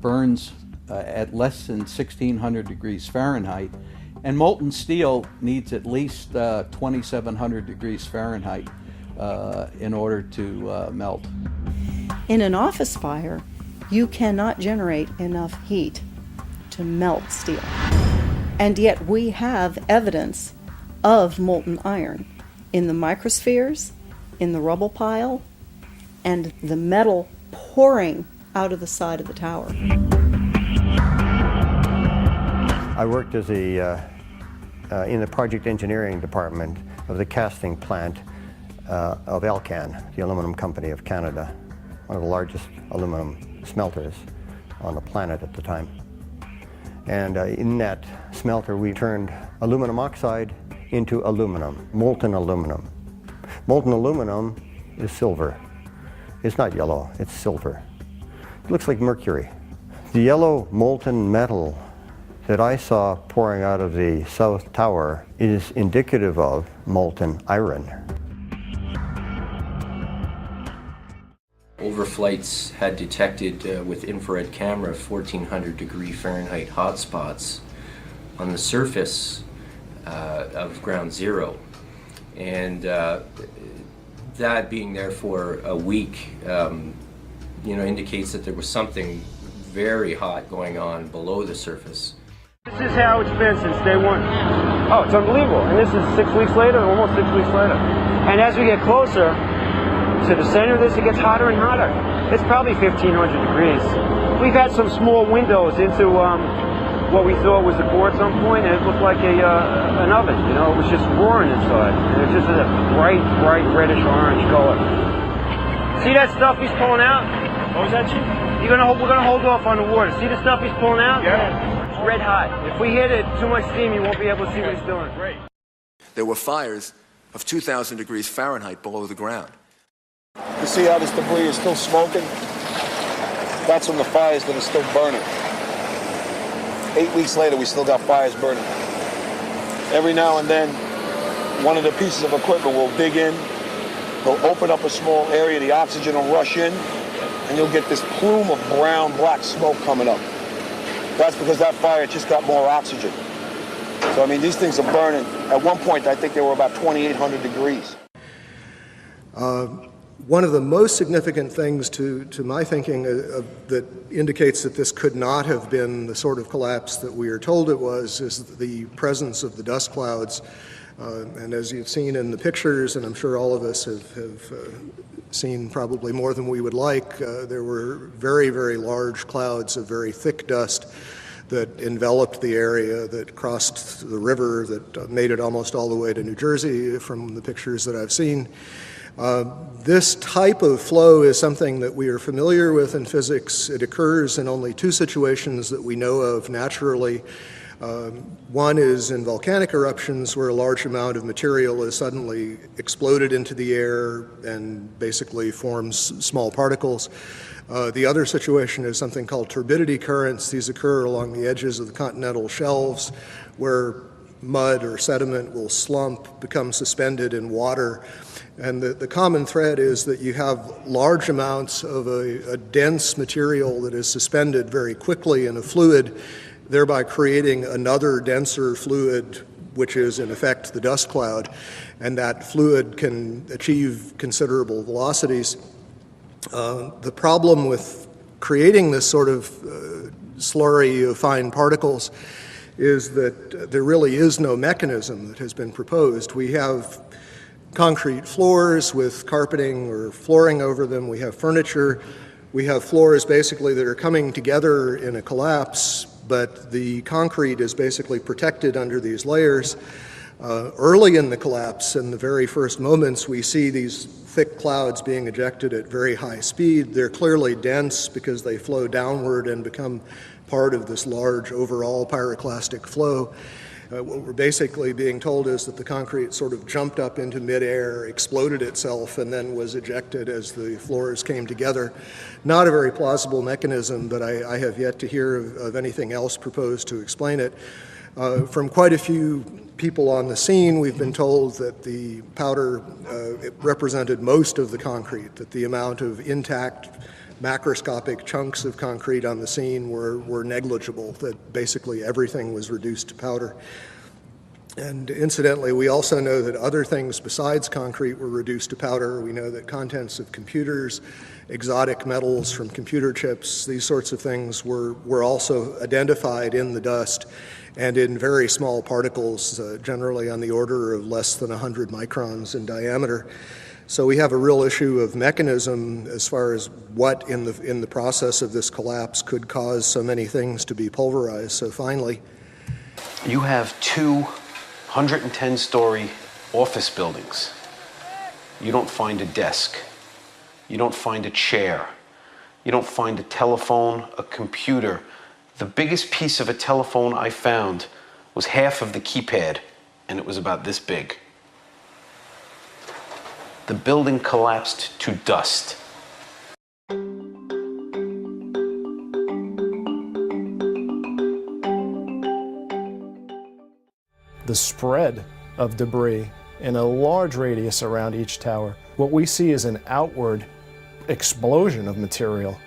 burns at less than 1600 degrees Fahrenheit, and molten steel needs at least 2700 degrees Fahrenheit in order to melt. In an office fire, you cannot generate enough heat to melt steel. And yet we have evidence of molten iron in the microspheres, in the rubble pile, and the metal pouring out of the side of the tower. I worked as in the project engineering department of the casting plant of Alcan, the aluminum company of Canada, one of the largest aluminum smelters on the planet at the time. And in that smelter we turned aluminum oxide into aluminum, molten aluminum. Molten aluminum is silver. It's not yellow, it's silver. It looks like mercury. The yellow molten metal that I saw pouring out of the South Tower is indicative of molten iron. Overflights had detected with infrared camera 1400 degree Fahrenheit hotspots on the surface of ground zero. And that being there for a week, indicates that there was something very hot going on below the surface. This is how it's been since day one. Oh, it's unbelievable. And this is 6 weeks later, almost 6 weeks later. And as we get closer to the center of this, it gets hotter and hotter. It's probably 1500 degrees. We've had some small windows into what we thought was a core at some point, and it looked like an oven. It was just roaring inside. And it's just a bright reddish orange color. See that stuff he's pulling out? What was that, Chief? We're gonna hold off on the water. See the stuff he's pulling out? Yeah. It's red hot. If we hit it too much steam, you won't be able to see what he's doing. Great. There were fires of 2,000 degrees Fahrenheit below the ground. You see how this debris is still smoking? That's from the fires that are still burning. 8 weeks later, we still got fires burning. Every now and then, one of the pieces of equipment will dig in, they'll open up a small area, the oxygen will rush in, and you'll get this plume of brown, black smoke coming up. That's because that fire just got more oxygen. So, I mean, these things are burning. At one point, I think they were about 2,800 degrees. One of the most significant things to my thinking that indicates that this could not have been the sort of collapse that we are told it was is the presence of the dust clouds. And as you've seen in the pictures, and I'm sure all of us have seen probably more than we would like, there were very, very large clouds of very thick dust that enveloped the area, that crossed the river, that made it almost all the way to New Jersey from the pictures that I've seen. This type of flow is something that we are familiar with in physics. It occurs in only two situations that we know of naturally. One is in volcanic eruptions where a large amount of material is suddenly exploded into the air and basically forms small particles. The other situation is something called turbidity currents. These occur along the edges of the continental shelves where mud or sediment will slump, become suspended in water. And the common thread is that you have large amounts of a dense material that is suspended very quickly in a fluid, thereby creating another denser fluid, which is in effect the dust cloud. And that fluid can achieve considerable velocities. The problem with creating this sort of slurry of fine particles is that there really is no mechanism that has been proposed. We have concrete floors with carpeting or flooring over them. We have furniture. We have floors basically that are coming together in a collapse, but the concrete is basically protected under these layers. Early in the collapse, in the very first moments, we see these thick clouds being ejected at very high speed. They're clearly dense because they flow downward and become part of this large overall pyroclastic flow. What we're basically being told is that the concrete sort of jumped up into midair, exploded itself, and then was ejected as the floors came together. Not a very plausible mechanism, but I have yet to hear of anything else proposed to explain it. From quite a few people on the scene, we've been told that the powder represented most of the concrete, that the amount of intact macroscopic chunks of concrete on the scene were negligible, that basically everything was reduced to powder. And incidentally, we also know that other things besides concrete were reduced to powder. We know that contents of computers, exotic metals from computer chips, these sorts of things were also identified in the dust and in very small particles, generally on the order of less than 100 microns in diameter. So we have a real issue of mechanism as far as what in the process of this collapse could cause so many things to be pulverized so finely. You have 2 110-story office buildings. You don't find a desk. You don't find a chair. You don't find a telephone, a computer. The biggest piece of a telephone I found was half of the keypad, and it was about this big. The building collapsed to dust. The spread of debris in a large radius around each tower. What we see is an outward explosion of material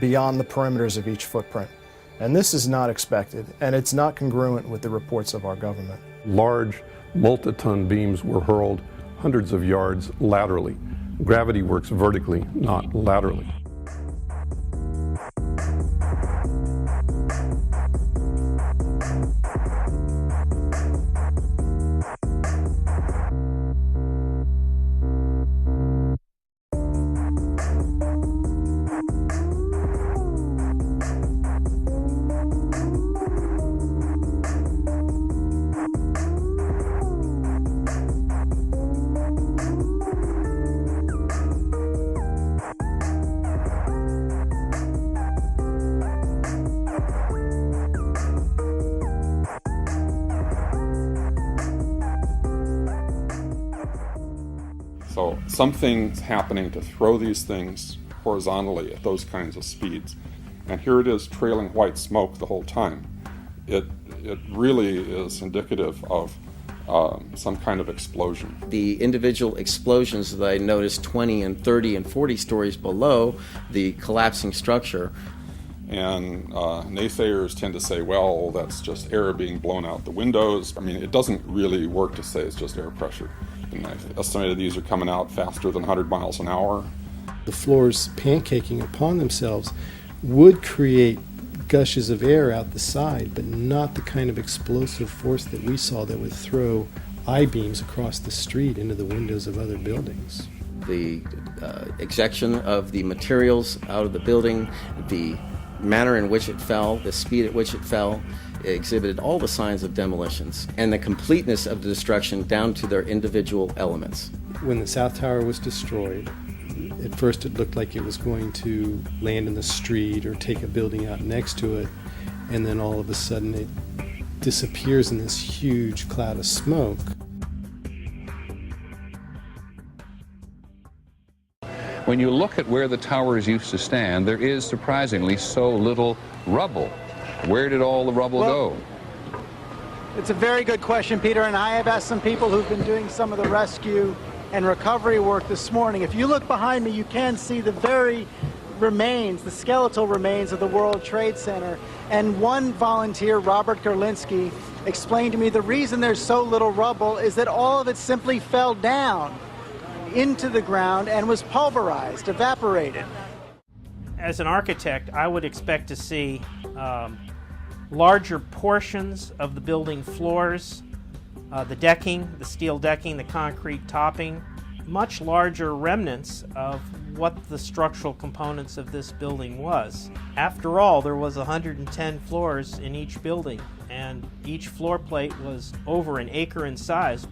beyond the perimeters of each footprint. And this is not expected, and it's not congruent with the reports of our government. Large multi-ton beams were hurled hundreds of yards laterally. Gravity works vertically, not laterally. So something's happening to throw these things horizontally at those kinds of speeds. And here it is trailing white smoke the whole time. It really is indicative of some kind of explosion. The individual explosions that I noticed 20 and 30 and 40 stories below the collapsing structure. And naysayers tend to say, well, that's just air being blown out the windows. I mean, it doesn't really work to say it's just air pressure. And I've estimated these are coming out faster than 100 miles an hour. The floors pancaking upon themselves would create gushes of air out the side, but not the kind of explosive force that we saw that would throw I-beams across the street into the windows of other buildings. The ejection of the materials out of the building, the manner in which it fell, the speed at which it fell, exhibited all the signs of demolitions and the completeness of the destruction down to their individual elements. When the South Tower was destroyed, at first it looked like it was going to land in the street or take a building out next to it, and then all of a sudden it disappears in this huge cloud of smoke. When you look at where the towers used to stand, there is surprisingly so little rubble. Where did all the rubble go? It's a very good question, Peter, and I have asked some people who've been doing some of the rescue and recovery work this morning. If you look behind me, you can see the very remains, the skeletal remains of the World Trade Center. And one volunteer, Robert Gerlinski, explained to me the reason there's so little rubble is that all of it simply fell down into the ground and was pulverized, evaporated. As an architect, I would expect to see larger portions of the building floors, the decking, the steel decking, the concrete topping, much larger remnants of what the structural components of this building was. After all, there was 110 floors in each building, and each floor plate was over an acre in size.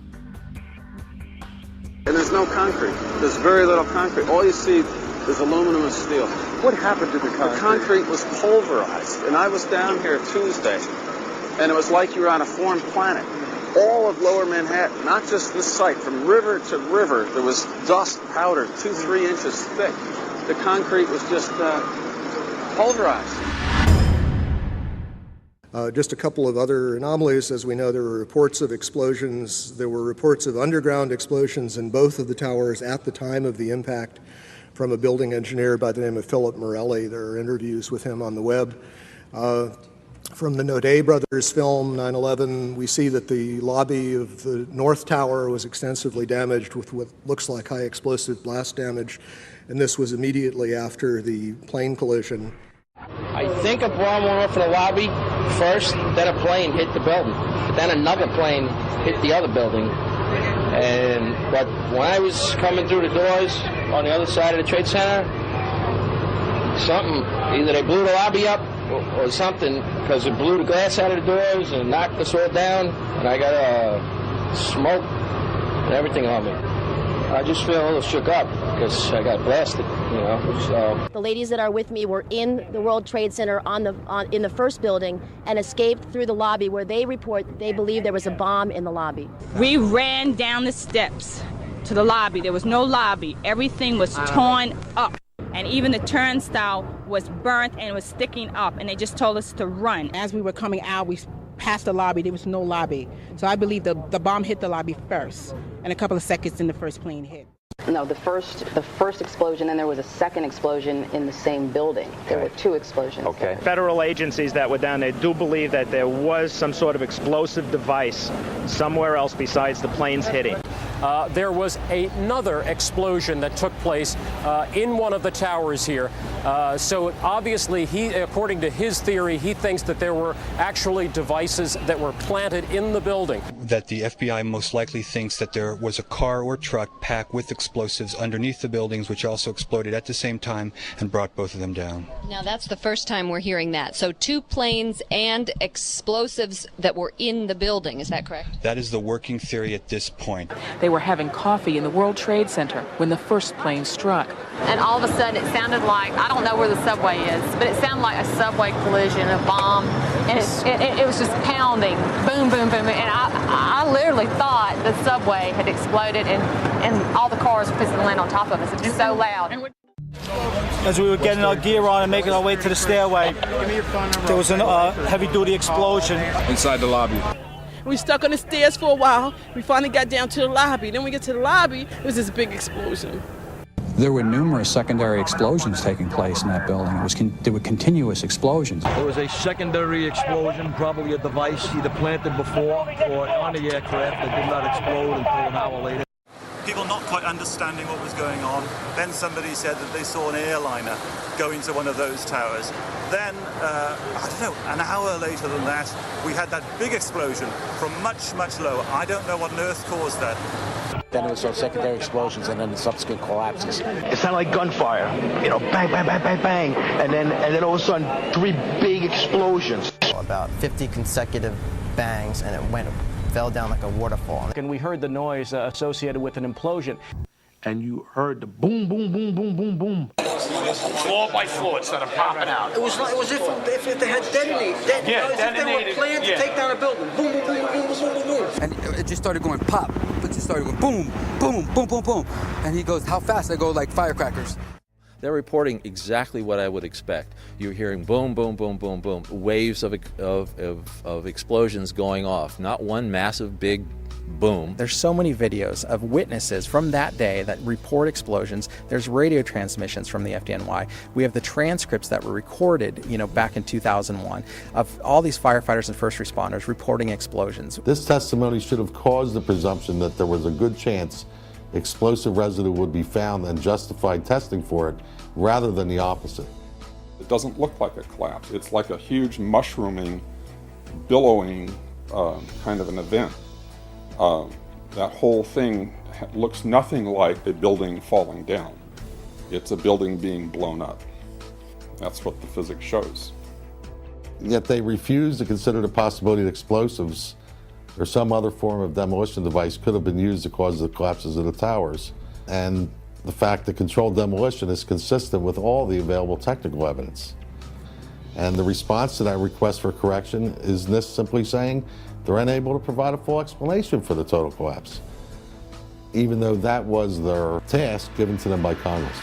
And there's no concrete. There's very little concrete. All you see is aluminum and steel. What happened to the concrete? The concrete was pulverized. And I was down here Tuesday, and it was like you were on a foreign planet. All of lower Manhattan, not just this site, from river to river, there was dust, powder, 2-3 inches thick. The concrete was just pulverized. Just a couple of other anomalies. As we know, there were reports of explosions. There were reports of underground explosions in both of the towers at the time of the impact from a building engineer by the name of Philip Morelli. There are interviews with him on the web. From the Naudet brothers film, 9/11, we see that the lobby of the North Tower was extensively damaged with what looks like high explosive blast damage, and this was immediately after the plane collision. I think a bomb went off in the lobby first, then a plane hit the building, but then another plane hit the other building. But when I was coming through the doors on the other side of the Trade Center, either they blew the lobby up or something, because it blew the glass out of the doors and knocked us all down, and I got smoke and everything on me. I just feel a little shook up because I got blasted, So. The ladies that are with me were in the World Trade Center in the first building and escaped through the lobby, where they report they believe there was a bomb in the lobby. We ran down the steps to the lobby. There was no lobby. Everything was torn up. And even the turnstile was burnt and was sticking up, and they just told us to run. As we were coming out, we passed the lobby. There was no lobby. So I believe the bomb hit the lobby first, and a couple of seconds then the first plane hit. No, the first explosion, and there was a second explosion in the same building. There were two explosions. Okay. Federal agencies that were down there do believe that there was some sort of explosive device somewhere else besides the planes hitting. There was another explosion that took place in one of the towers here. So obviously, according to his theory, he thinks that there were actually devices that were planted in the building. That the FBI most likely thinks that there was a car or truck packed with explosives underneath the buildings, which also exploded at the same time and brought both of them down. Now, that's the first time we're hearing that. So 2 planes and explosives that were in the building. Is that correct? That is the working theory at this point. They were having coffee in the World Trade Center when the first plane struck. And all of a sudden it sounded like, I don't know where the subway is, but it sounded like a subway collision, a bomb, and it was just pounding, boom, boom, boom, and I literally thought the subway had exploded and all the cars were supposed to land on top of us. It was so loud. As we were getting our gear on and making our way to the stairway, there was a heavy-duty explosion. Inside the lobby. We stuck on the stairs for a while. We finally got down to the lobby. Then we get to the lobby, it was this big explosion. There were numerous secondary explosions taking place in that building. There were continuous explosions. There was a secondary explosion, probably a device either planted before or on the aircraft that did not explode until an hour later. People not quite understanding what was going on. Then somebody said that they saw an airliner go into one of those towers. Then, I don't know, an hour later than that, we had that big explosion from much, much lower. I don't know what on earth caused that. Then there was some secondary explosions and then the subsequent collapses. It sounded like gunfire, bang, bang, bang, bang, bang, and then all of a sudden 3 big explosions. About 50 consecutive bangs, and it fell down like a waterfall. And we heard the noise associated with an implosion. And you heard the boom, boom, boom, boom, boom, boom. Floor by floor, instead of popping out. It was if they had detonated. If they were planned to take down a building. Boom, boom, boom, boom, boom, boom, boom. And it just started going pop. It just started going boom, boom, boom, boom, boom. And he goes, how fast? I go like firecrackers. They're reporting exactly what I would expect. You're hearing boom, boom, boom, boom, boom, waves of explosions going off. Not one massive big boom. There's so many videos of witnesses from that day that report explosions. There's radio transmissions from the FDNY. We have the transcripts that were recorded, back in 2001 of all these firefighters and first responders reporting explosions. This testimony should have caused the presumption that there was a good chance explosive residue would be found and justified testing for it, rather than the opposite. It doesn't look like a collapse. It's like a huge mushrooming billowing kind of an event. That whole thing looks nothing like a building falling down. It's a building being blown up. That's what the physics shows. Yet they refuse to consider the possibility that explosives or some other form of demolition device could have been used to cause the collapses of the towers. And the fact that controlled demolition is consistent with all the available technical evidence. And the response to that request for correction is NIST simply saying they're unable to provide a full explanation for the total collapse, even though that was their task given to them by Congress.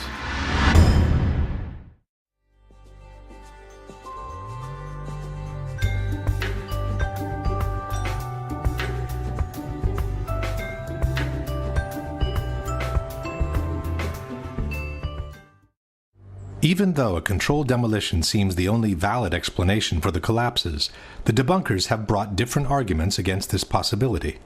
Even though a controlled demolition seems the only valid explanation for the collapses, the debunkers have brought different arguments against this possibility.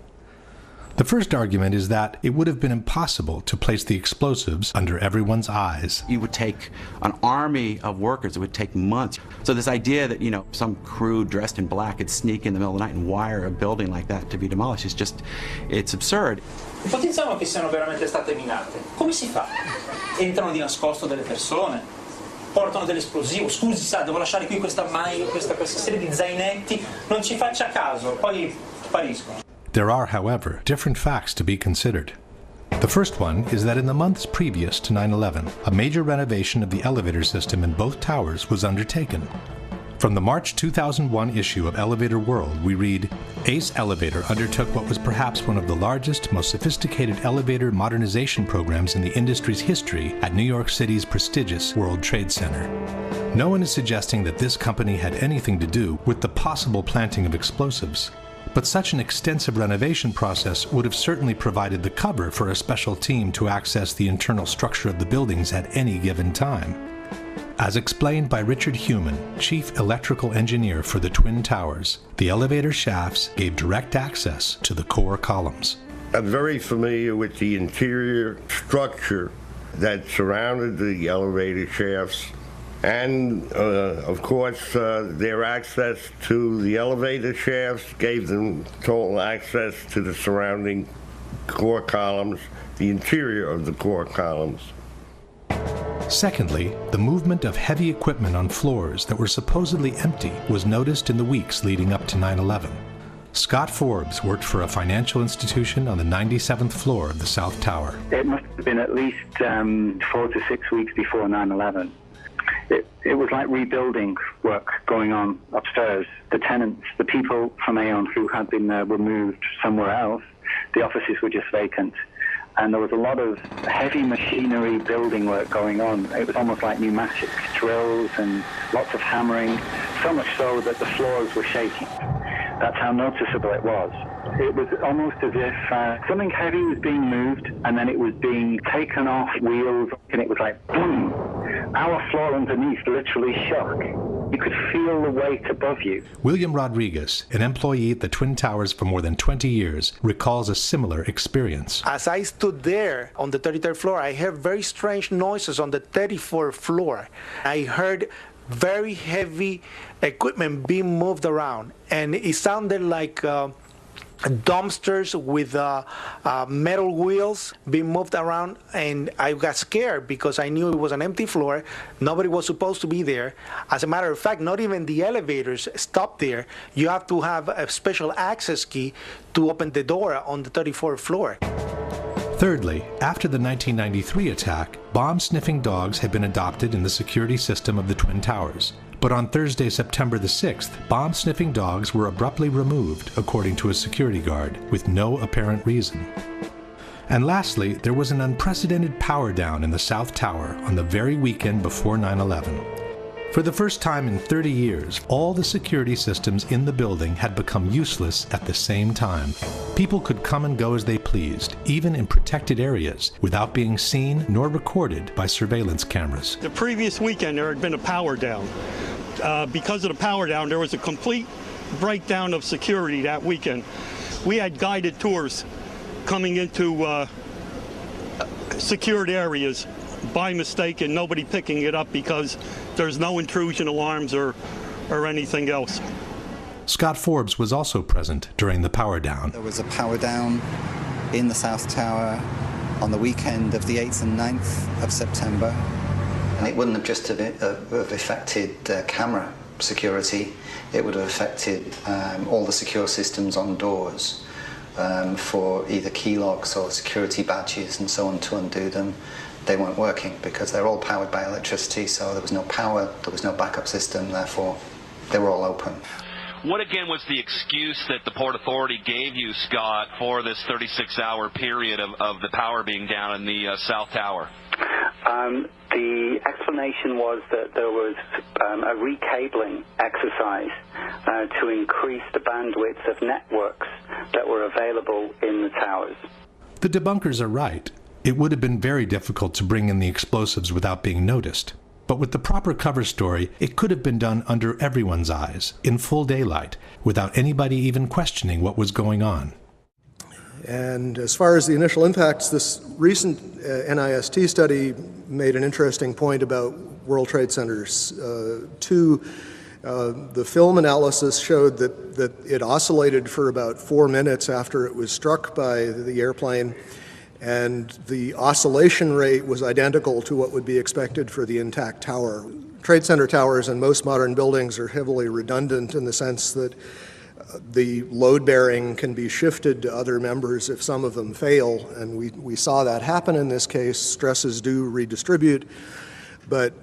The first argument is that it would have been impossible to place the explosives under everyone's eyes. You would take an army of workers. It would take months. So this idea that, some crew dressed in black could sneak in the middle of the night and wire a building like that to be demolished is just, it's absurd. Ipotizziamo che siano veramente state minate. Come si fa? Entrano di nascosto delle persone, portano dell'esplosivo. Scusi, sa, devo lasciare qui questa serie di zainetti. Non ci faccia caso, poi spariscono. There are, however, different facts to be considered. The first one is that in the months previous to 9/11, a major renovation of the elevator system in both towers was undertaken. From the March 2001 issue of Elevator World, we read, Ace Elevator undertook what was perhaps one of the largest, most sophisticated elevator modernization programs in the industry's history at New York City's prestigious World Trade Center. No one is suggesting that this company had anything to do with the possible planting of explosives. But such an extensive renovation process would have certainly provided the cover for a special team to access the internal structure of the buildings at any given time. As explained by Richard Heumann, Chief Electrical Engineer for the Twin Towers, the elevator shafts gave direct access to the core columns. I'm very familiar with the interior structure that surrounded the elevator shafts. And, of course, their access to the elevator shafts gave them total access to the surrounding core columns, the interior of the core columns. Secondly, the movement of heavy equipment on floors that were supposedly empty was noticed in the weeks leading up to 9/11. Scott Forbes worked for a financial institution on the 97th floor of the South Tower. It must have been at least 4 to 6 weeks before 9/11. It was like rebuilding work going on upstairs. The tenants, the people from Aon who had been there were moved somewhere else. The offices were just vacant. And there was a lot of heavy machinery building work going on. It was almost like pneumatic drills and lots of hammering, so much so that the floors were shaking. That's how noticeable it was. It was almost as if something heavy was being moved and then it was being taken off wheels, and it was like boom. Our floor underneath literally shook. You could feel the weight above you. William Rodriguez, an employee at the Twin Towers for more than 20 years, recalls a similar experience. As I stood there on the 33rd floor, I heard very strange noises on the 34th floor. I heard very heavy equipment being moved around, and it sounded like dumpsters with metal wheels being moved around, and I got scared because I knew it was an empty floor. Nobody was supposed to be there. As a matter of fact, not even the elevators stop there. You have to have a special access key to open the door on the 34th floor. Thirdly, after the 1993 attack, bomb-sniffing dogs had been adopted in the security system of the Twin Towers. But on Thursday, September the 6th, bomb-sniffing dogs were abruptly removed, according to a security guard, with no apparent reason. And lastly, there was an unprecedented power down in the South Tower on the very weekend before 9/11. For the first time in 30 years, all the security systems in the building had become useless at the same time. People could come and go as they pleased, even in protected areas, without being seen nor recorded by surveillance cameras. The previous weekend, there had been a power down. Because of the power down, there was a complete breakdown of security that weekend. We had guided tours coming into secured areas by mistake and nobody picking it up because there's no intrusion alarms or anything else. Scott Forbes was also present during the power down. There was a power down in the South Tower on the weekend of the 8th and 9th of September. And it wouldn't have just have affected camera security, it would have affected all the secure systems on doors for either key locks or security badges and so on to undo them. They weren't working because they're all powered by electricity, so there was no power, there was no backup system, therefore they were all open. What again was the excuse that the Port Authority gave you, Scott, for this 36-hour period of the power being down in the South Tower? The explanation was that there was a recabling exercise to increase the bandwidth of networks that were available in the towers. The debunkers are right. It would have been very difficult to bring in the explosives without being noticed. But with the proper cover story, it could have been done under everyone's eyes, in full daylight, without anybody even questioning what was going on. And as far as the initial impacts, this recent NIST study made an interesting point about World Trade Centers 2. The film analysis showed that it oscillated for about 4 minutes after it was struck by the airplane, and the oscillation rate was identical to what would be expected for the intact tower. Trade Center towers and most modern buildings are heavily redundant in the sense that the load bearing can be shifted to other members if some of them fail, and we saw that happen in this case. Stresses do redistribute, but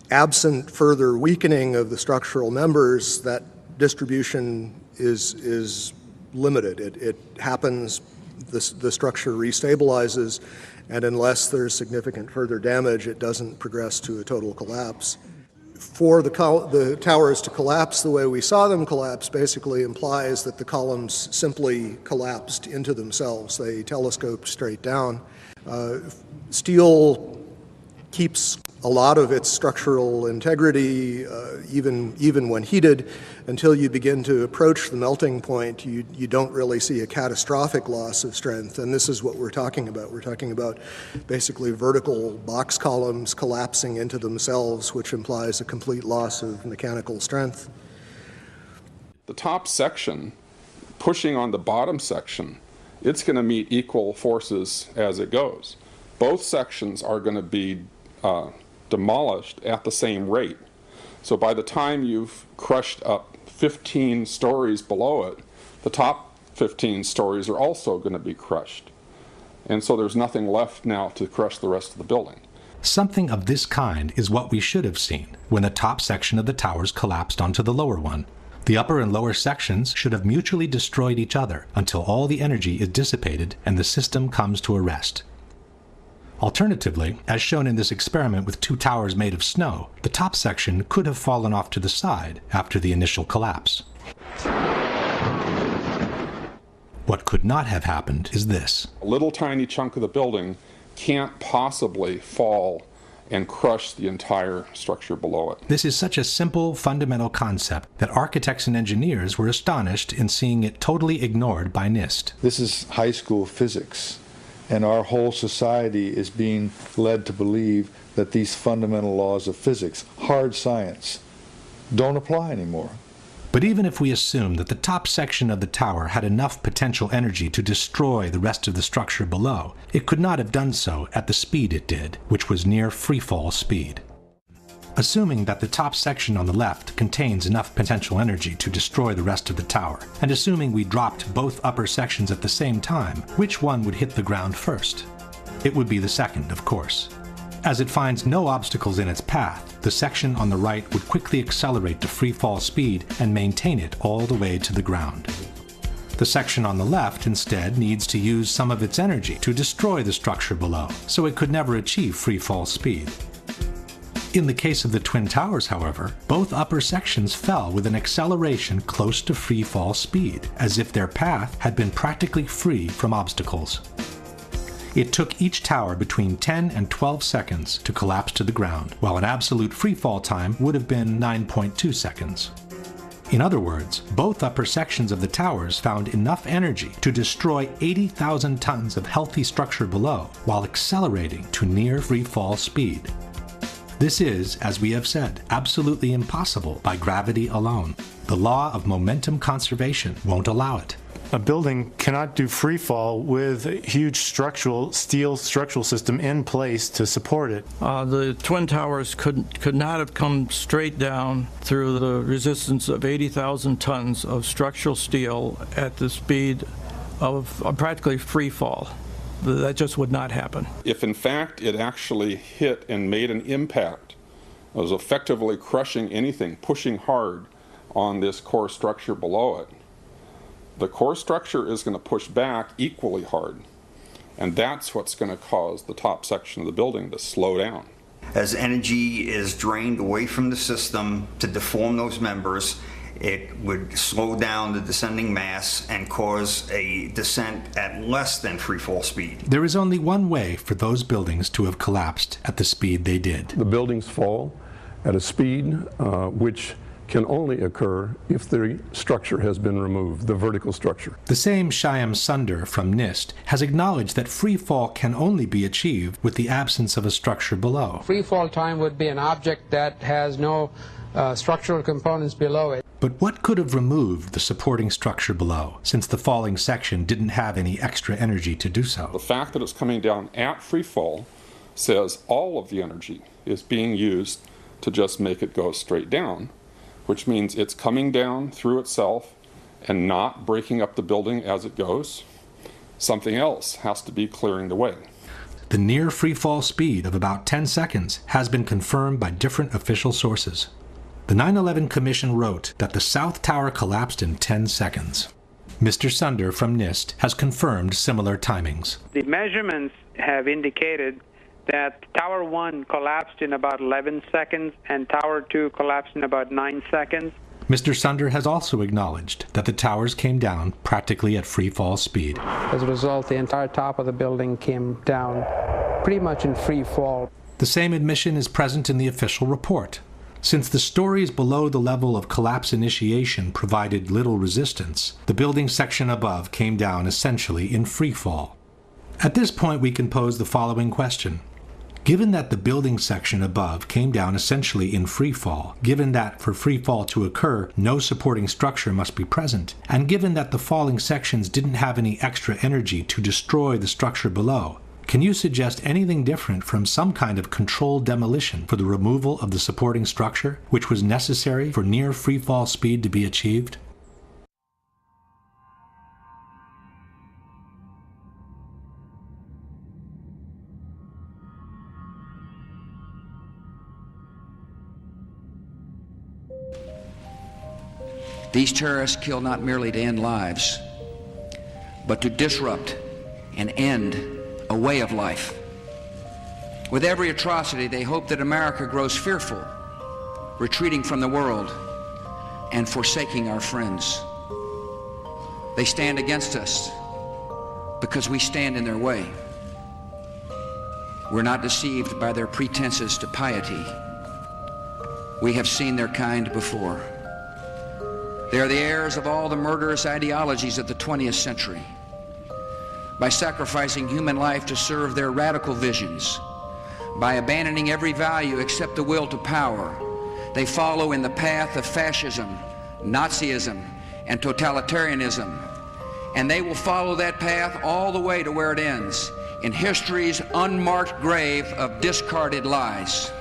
absent further weakening of the structural members, that distribution is limited. It happens, the structure restabilizes, and unless there's significant further damage, it doesn't progress to a total collapse. For the towers to collapse the way we saw them collapse basically implies that the columns simply collapsed into themselves. They telescoped straight down. Steel keeps a lot of its structural integrity, even when heated, until you begin to approach the melting point. You don't really see a catastrophic loss of strength, and this is what we're talking about. We're talking about basically vertical box columns collapsing into themselves, which implies a complete loss of mechanical strength. The top section, pushing on the bottom section, it's going to meet equal forces as it goes. Both sections are going to be demolished at the same rate. So by the time you've crushed up 15 stories below it, the top 15 stories are also going to be crushed. And so there's nothing left now to crush the rest of the building. Something of this kind is what we should have seen when the top section of the towers collapsed onto the lower one. The upper and lower sections should have mutually destroyed each other until all the energy is dissipated and the system comes to a rest. Alternatively, as shown in this experiment with 2 towers made of snow, the top section could have fallen off to the side after the initial collapse. What could not have happened is this. A little tiny chunk of the building can't possibly fall and crush the entire structure below it. This is such a simple, fundamental concept that architects and engineers were astonished in seeing it totally ignored by NIST. This is high school physics. And our whole society is being led to believe that these fundamental laws of physics, hard science, don't apply anymore. But even if we assume that the top section of the tower had enough potential energy to destroy the rest of the structure below, it could not have done so at the speed it did, which was near freefall speed. Assuming that the top section on the left contains enough potential energy to destroy the rest of the tower, and assuming we dropped both upper sections at the same time, which one would hit the ground first? It would be the second, of course. As it finds no obstacles in its path, the section on the right would quickly accelerate to free fall speed and maintain it all the way to the ground. The section on the left instead needs to use some of its energy to destroy the structure below, so it could never achieve free fall speed. In the case of the Twin Towers, however, both upper sections fell with an acceleration close to free fall speed, as if their path had been practically free from obstacles. It took each tower between 10 and 12 seconds to collapse to the ground, while an absolute free fall time would have been 9.2 seconds. In other words, both upper sections of the towers found enough energy to destroy 80,000 tons of healthy structure below, while accelerating to near free fall speed. This is, as we have said, absolutely impossible by gravity alone. The law of momentum conservation won't allow it. A building cannot do free fall with a huge steel structural system in place to support it. The Twin Towers could not have come straight down through the resistance of 80,000 tons of structural steel at the speed of practically free fall. That just would not happen. If in fact it actually hit and made an impact, it was effectively crushing anything, pushing hard on this core structure below it, the core structure is going to push back equally hard, and that's what's going to cause the top section of the building to slow down. As energy is drained away from the system to deform those members, it would slow down the descending mass and cause a descent at less than free fall speed. There is only one way for those buildings to have collapsed at the speed they did. The buildings fall at a speed which can only occur if the structure has been removed, the vertical structure. The same Shyam Sunder from NIST has acknowledged that free fall can only be achieved with the absence of a structure below. Free fall time would be an object that has no structural components below it. But what could have removed the supporting structure below, since the falling section didn't have any extra energy to do so? The fact that it's coming down at free fall says all of the energy is being used to just make it go straight down, which means it's coming down through itself and not breaking up the building as it goes. Something else has to be clearing the way. The near free fall speed of about 10 seconds has been confirmed by different official sources. The 9/11 Commission wrote that the South Tower collapsed in 10 seconds. Mr. Sunder from NIST has confirmed similar timings. The measurements have indicated that Tower 1 collapsed in about 11 seconds and Tower 2 collapsed in about 9 seconds. Mr. Sunder has also acknowledged that the towers came down practically at free fall speed. As a result, the entire top of the building came down pretty much in free fall. The same admission is present in the official report. Since the stories below the level of collapse initiation provided little resistance, the building section above came down essentially in free fall. At this point, we can pose the following question. Given that the building section above came down essentially in free fall, given that for free fall to occur, no supporting structure must be present, and given that the falling sections didn't have any extra energy to destroy the structure below, can you suggest anything different from some kind of controlled demolition for the removal of the supporting structure, which was necessary for near free fall speed to be achieved? These terrorists kill not merely to end lives, but to disrupt and end a way of life. With every atrocity, they hope that America grows fearful, retreating from the world and forsaking our friends. They stand against us because we stand in their way. We're not deceived by their pretenses to piety. We have seen their kind before. They are the heirs of all the murderous ideologies of the 20th century. By sacrificing human life to serve their radical visions, by abandoning every value except the will to power, they follow in the path of fascism, Nazism, and totalitarianism. And they will follow that path all the way to where it ends, in history's unmarked grave of discarded lies.